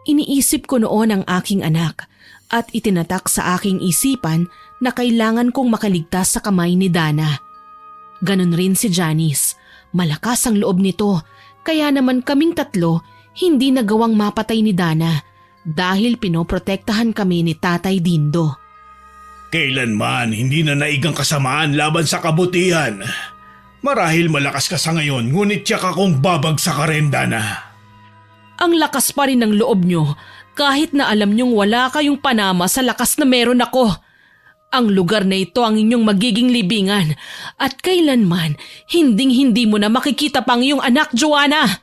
Iniisip ko noon ang aking anak at itinatak sa aking isipan na kailangan kong makaligtas sa kamay ni Dana. Ganon rin si Janice. Malakas ang loob nito kaya naman kaming tatlo hindi nagawang mapatay ni Dana dahil pinoprotektahan kami ni Tatay Dindo. Kailanman hindi na naigang kasamaan laban sa kabutihan. Marahil malakas ka sa ngayon ngunit tiyak akong babagsak ka rin, Dana. Ang lakas pa rin ng loob nyo kahit na alam nyong wala kayong panama sa lakas na meron ako. Ang lugar na ito ang inyong magiging libingan at kailanman hinding-hindi mo na makikita pang iyong anak, Joanna.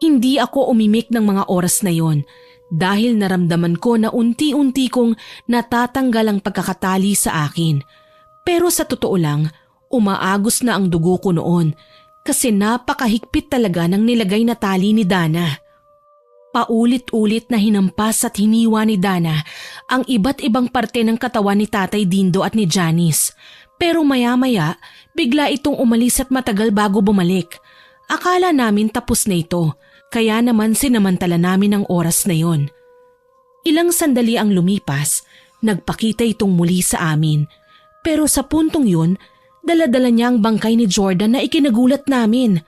Hindi ako umimik ng mga oras na yon dahil naramdaman ko na unti-unti kong natatanggal ang pagkakatali sa akin. Pero sa totoo lang, umaagos na ang dugo ko noon kasi napakahigpit talaga ng nilagay na tali ni Dana. Paulit-ulit na hinampas at hiniwa ni Dana ang iba't ibang parte ng katawan ni Tatay Dindo at ni Janice. Pero maya-maya, bigla itong umalis at matagal bago bumalik. Akala namin tapos na ito, kaya naman sinamantala namin ang oras na yon. Ilang sandali ang lumipas, nagpakita itong muli sa amin. Pero sa puntong yun, dala-dala niya ang bangkay ni Jordan na ikinagulat namin.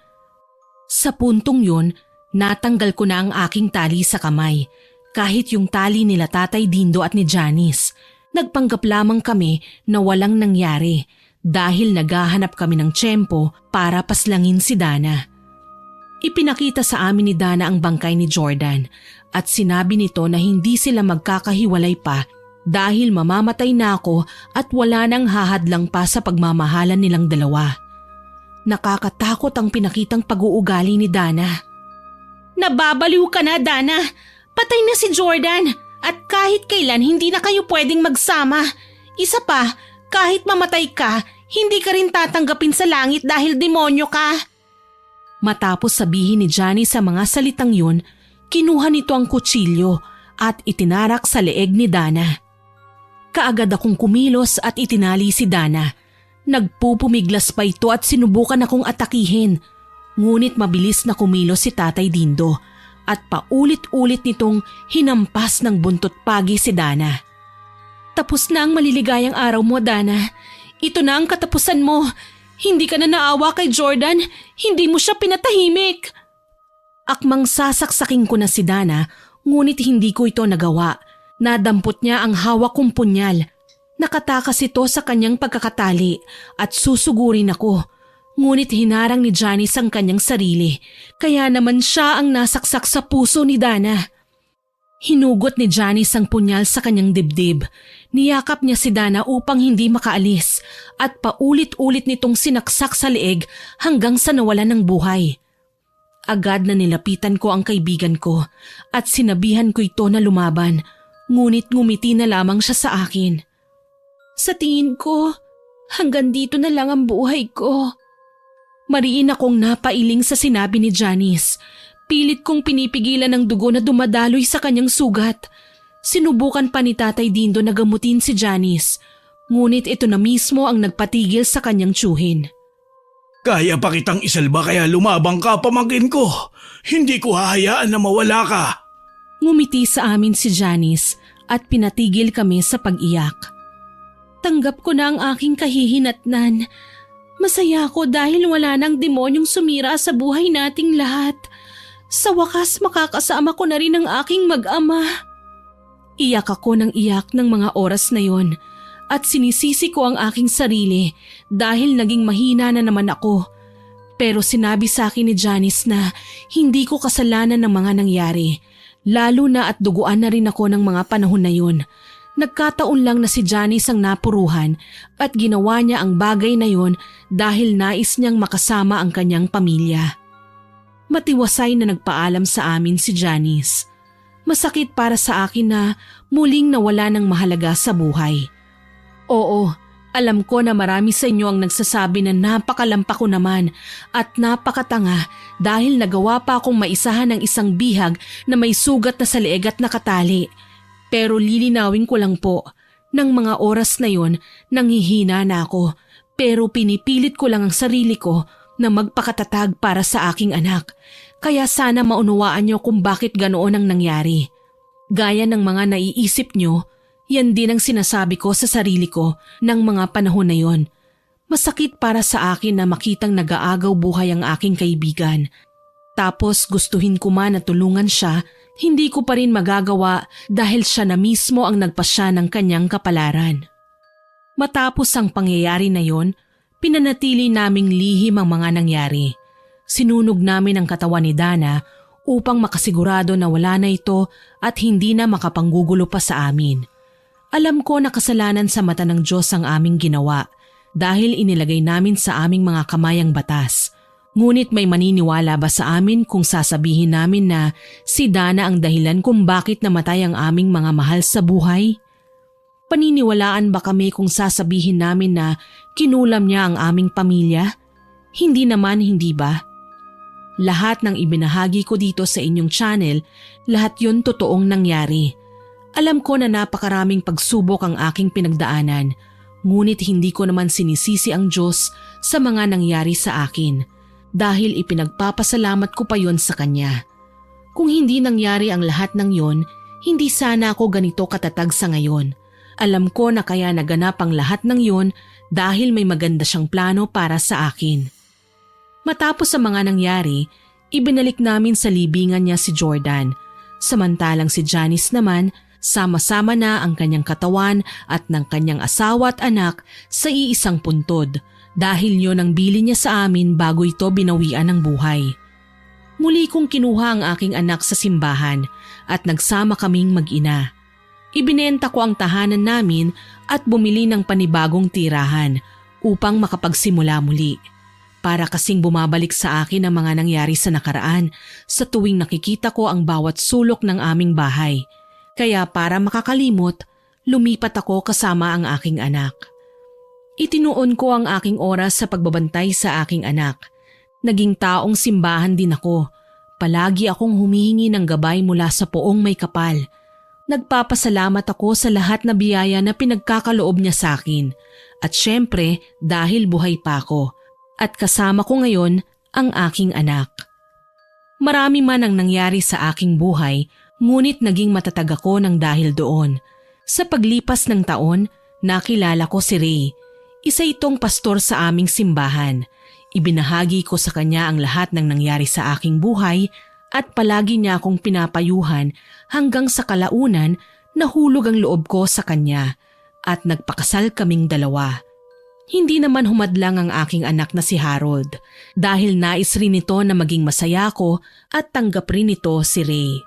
Sa puntong yun, natanggal ko na ang aking tali sa kamay, kahit yung tali nila Tatay Dindo at ni Janice. Nagpanggap lamang kami na walang nangyari dahil naghahanap kami ng tiyempo para paslangin si Dana. Ipinakita sa amin ni Dana ang bangkay ni Jordan at sinabi nito na hindi sila magkakahiwalay pa dahil mamamatay na ako at wala nang hahadlang pa sa pagmamahalan nilang dalawa. Nakakatakot ang pinakitang pag-uugali ni Dana. Nababaliw ka na, Dana. Patay na si Jordan at kahit kailan hindi na kayo pwedeng magsama. Isa pa, kahit mamatay ka, hindi ka rin tatanggapin sa langit dahil demonyo ka. Matapos sabihin ni Johnny sa mga salitang yun, kinuha nito ang kutsilyo at itinarak sa leeg ni Dana. Kaagad akong kumilos at itinali si Dana. Nagpupumiglas pa ito at sinubukan akong atakihin. Ngunit mabilis na kumilos si Tatay Dindo at paulit-ulit nitong hinampas ng buntot pagi si Dana. Tapos na ang maliligayang araw mo, Dana. Ito na ang katapusan mo. Hindi ka na naawa kay Jordan, hindi mo siya pinatahimik. Akmang sasaksakin ko na si Dana, ngunit hindi ko ito nagawa. Nadampot niya ang hawak kong punyal. Nakatakas ito sa kanyang pagkakatali at susugurin ako. Ngunit hinarang ni Janice ang kanyang sarili, kaya naman siya ang nasaksak sa puso ni Dana. Hinugot ni Janice ang punyal sa kanyang dibdib. Niyakap niya si Dana upang hindi makaalis at paulit-ulit nitong sinaksak sa leeg hanggang sa nawalan ng buhay. Agad na nilapitan ko ang kaibigan ko at sinabihan ko ito na lumaban, ngunit ngumiti na lamang siya sa akin. Sa tingin ko, hanggang dito na lang ang buhay ko. Mariin akong napailing sa sinabi ni Janice. Pilit kong pinipigilan ang dugo na dumadaloy sa kanyang sugat. Sinubukan pa ni Tatay Dindo na gamutin si Janice, ngunit ito na mismo ang nagpatigil sa kanyang tiyuhin. Kaya pa kitang isalba kaya lumabang ka, pamangkin ko. Hindi ko hahayaan na mawala ka. Ngumiti sa amin si Janice at pinatigil kami sa pag-iyak. Tanggap ko na ang aking kahihinatnan. Masaya ako dahil wala nang demonyong sumira sa buhay nating lahat. Sa wakas makakasama ko na rin ang aking mag-ama. Iyak ako ng iyak ng mga oras na yon at sinisisi ko ang aking sarili dahil naging mahina na naman ako. Pero sinabi sa akin ni Janice na hindi ko kasalanan ng mga nangyari, lalo na at duguan na rin ako ng mga panahon na yun. Nagkataon lang na si Janice ang napuruhan at ginawa niya ang bagay na yon dahil nais niyang makasama ang kanyang pamilya. Matiwasay na nagpaalam sa amin si Janice. Masakit para sa akin na muling nawala ng mahalaga sa buhay. Oo, alam ko na marami sa inyo ang nagsasabi na napakalampa ko naman at napakatanga dahil nagawa pa akong maisahan ng isang bihag na may sugat na sa leeg at nakatali. Pero lilinawin ko lang po, ng mga oras na yon nanghihina na ako pero pinipilit ko lang ang sarili ko na magpakatatag para sa aking anak. Kaya sana maunawaan niyo kung bakit ganoon ang nangyari. Gaya ng mga naiisip niyo, yan din ang sinasabi ko sa sarili ko ng mga panahon na yon. Masakit para sa akin na makitang nag-aagaw buhay ang aking kaibigan. Tapos gustuhin ko man na tulungan siya, hindi ko pa rin magagawa dahil siya na mismo ang nagpasya ng kanyang kapalaran. Matapos ang pangyayari na yon, pinanatili naming lihim ang mga nangyari. Sinunog namin ang katawan ni Dana upang makasigurado na wala na ito at hindi na makapanggugulo pa sa amin. Alam ko na kasalanan sa mata ng Diyos ang aming ginawa dahil inilagay namin sa aming mga kamay ang batas. Ngunit may maniniwala ba sa amin kung sasabihin namin na si Dana ang dahilan kung bakit namatay ang aming mga mahal sa buhay? Paniniwalaan ba kami kung sasabihin namin na kinulam niya ang aming pamilya? Hindi naman, hindi ba? Lahat ng ibinahagi ko dito sa inyong channel, lahat yun totoong nangyari. Alam ko na napakaraming pagsubok ang aking pinagdaanan, ngunit hindi ko naman sinisisi ang Diyos sa mga nangyari sa akin. Dahil ipinagpapasalamat ko pa yon sa Kanya. Kung hindi nangyari ang lahat ng yon, hindi sana ako ganito katatag sa ngayon. Alam ko na kaya naganap ang lahat ng yon dahil may maganda siyang plano para sa akin. Matapos ang mga nangyari, ibinalik namin sa libingan niya si Jordan. Samantalang si Janice naman, sama-sama na ang kanyang katawan at ng kanyang asawa at anak sa iisang puntod. Dahil yon ang bili niya sa amin bago ito binawian ng buhay. Muli kong kinuha ang aking anak sa simbahan at nagsama kaming mag-ina. Ibinenta ko ang tahanan namin at bumili ng panibagong tirahan upang makapagsimula muli. Para kasing bumabalik sa akin ang mga nangyari sa nakaraan sa tuwing nakikita ko ang bawat sulok ng aming bahay. Kaya para makakalimot, lumipat ako kasama ang aking anak. Itinuon ko ang aking oras sa pagbabantay sa aking anak. Naging taong simbahan din ako. Palagi akong humihingi ng gabay mula sa poong may kapal. Nagpapasalamat ako sa lahat na biyaya na pinagkakaloob niya sa akin. At syempre dahil buhay pa ako. At kasama ko ngayon ang aking anak. Marami man ang nangyari sa aking buhay, ngunit naging matatag ako ng dahil doon. Sa paglipas ng taon, nakilala ko si Ray. Isa itong pastor sa aming simbahan. Ibinahagi ko sa kanya ang lahat ng nangyari sa aking buhay at palagi niya akong pinapayuhan hanggang sa kalaunan nahulog ang loob ko sa kanya at nagpakasal kaming dalawa. Hindi naman humadlang ang aking anak na si Harold dahil nais rin nito na maging masaya ko at tanggap rin nito si Ray.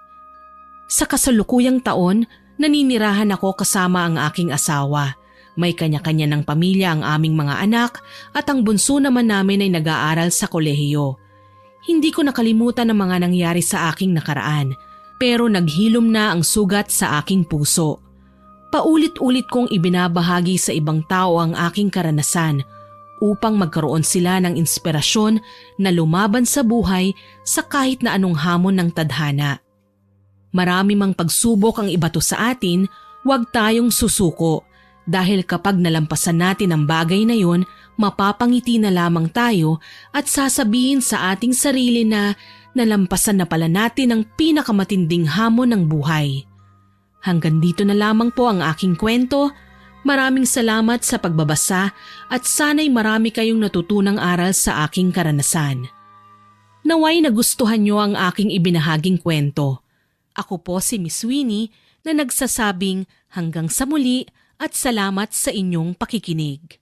Sa kasalukuyang taon, naninirahan ako kasama ang aking asawa. May kanya-kanya ng pamilya ang aming mga anak at ang bunso naman namin ay nag-aaral sa kolehiyo. Hindi ko nakalimutan ang mga nangyari sa aking nakaraan pero naghilom na ang sugat sa aking puso. Paulit-ulit kong ibinabahagi sa ibang tao ang aking karanasan upang magkaroon sila ng inspirasyon na lumaban sa buhay sa kahit na anong hamon ng tadhana. Marami mang pagsubok ang ibato sa atin, huwag tayong susuko dahil kapag nalampasan natin ang bagay na yon, mapapangiti na lamang tayo at sasabihin sa ating sarili na nalampasan na pala natin ang pinakamatinding hamon ng buhay. Hanggang dito na lamang po ang aking kwento. Maraming salamat sa pagbabasa at sana'y marami kayong natutunang aral sa aking karanasan. Naway nagustuhan nyo ang aking ibinahaging kwento. Ako po si Miss Winnie na nagsasabing hanggang sa muli at salamat sa inyong pakikinig.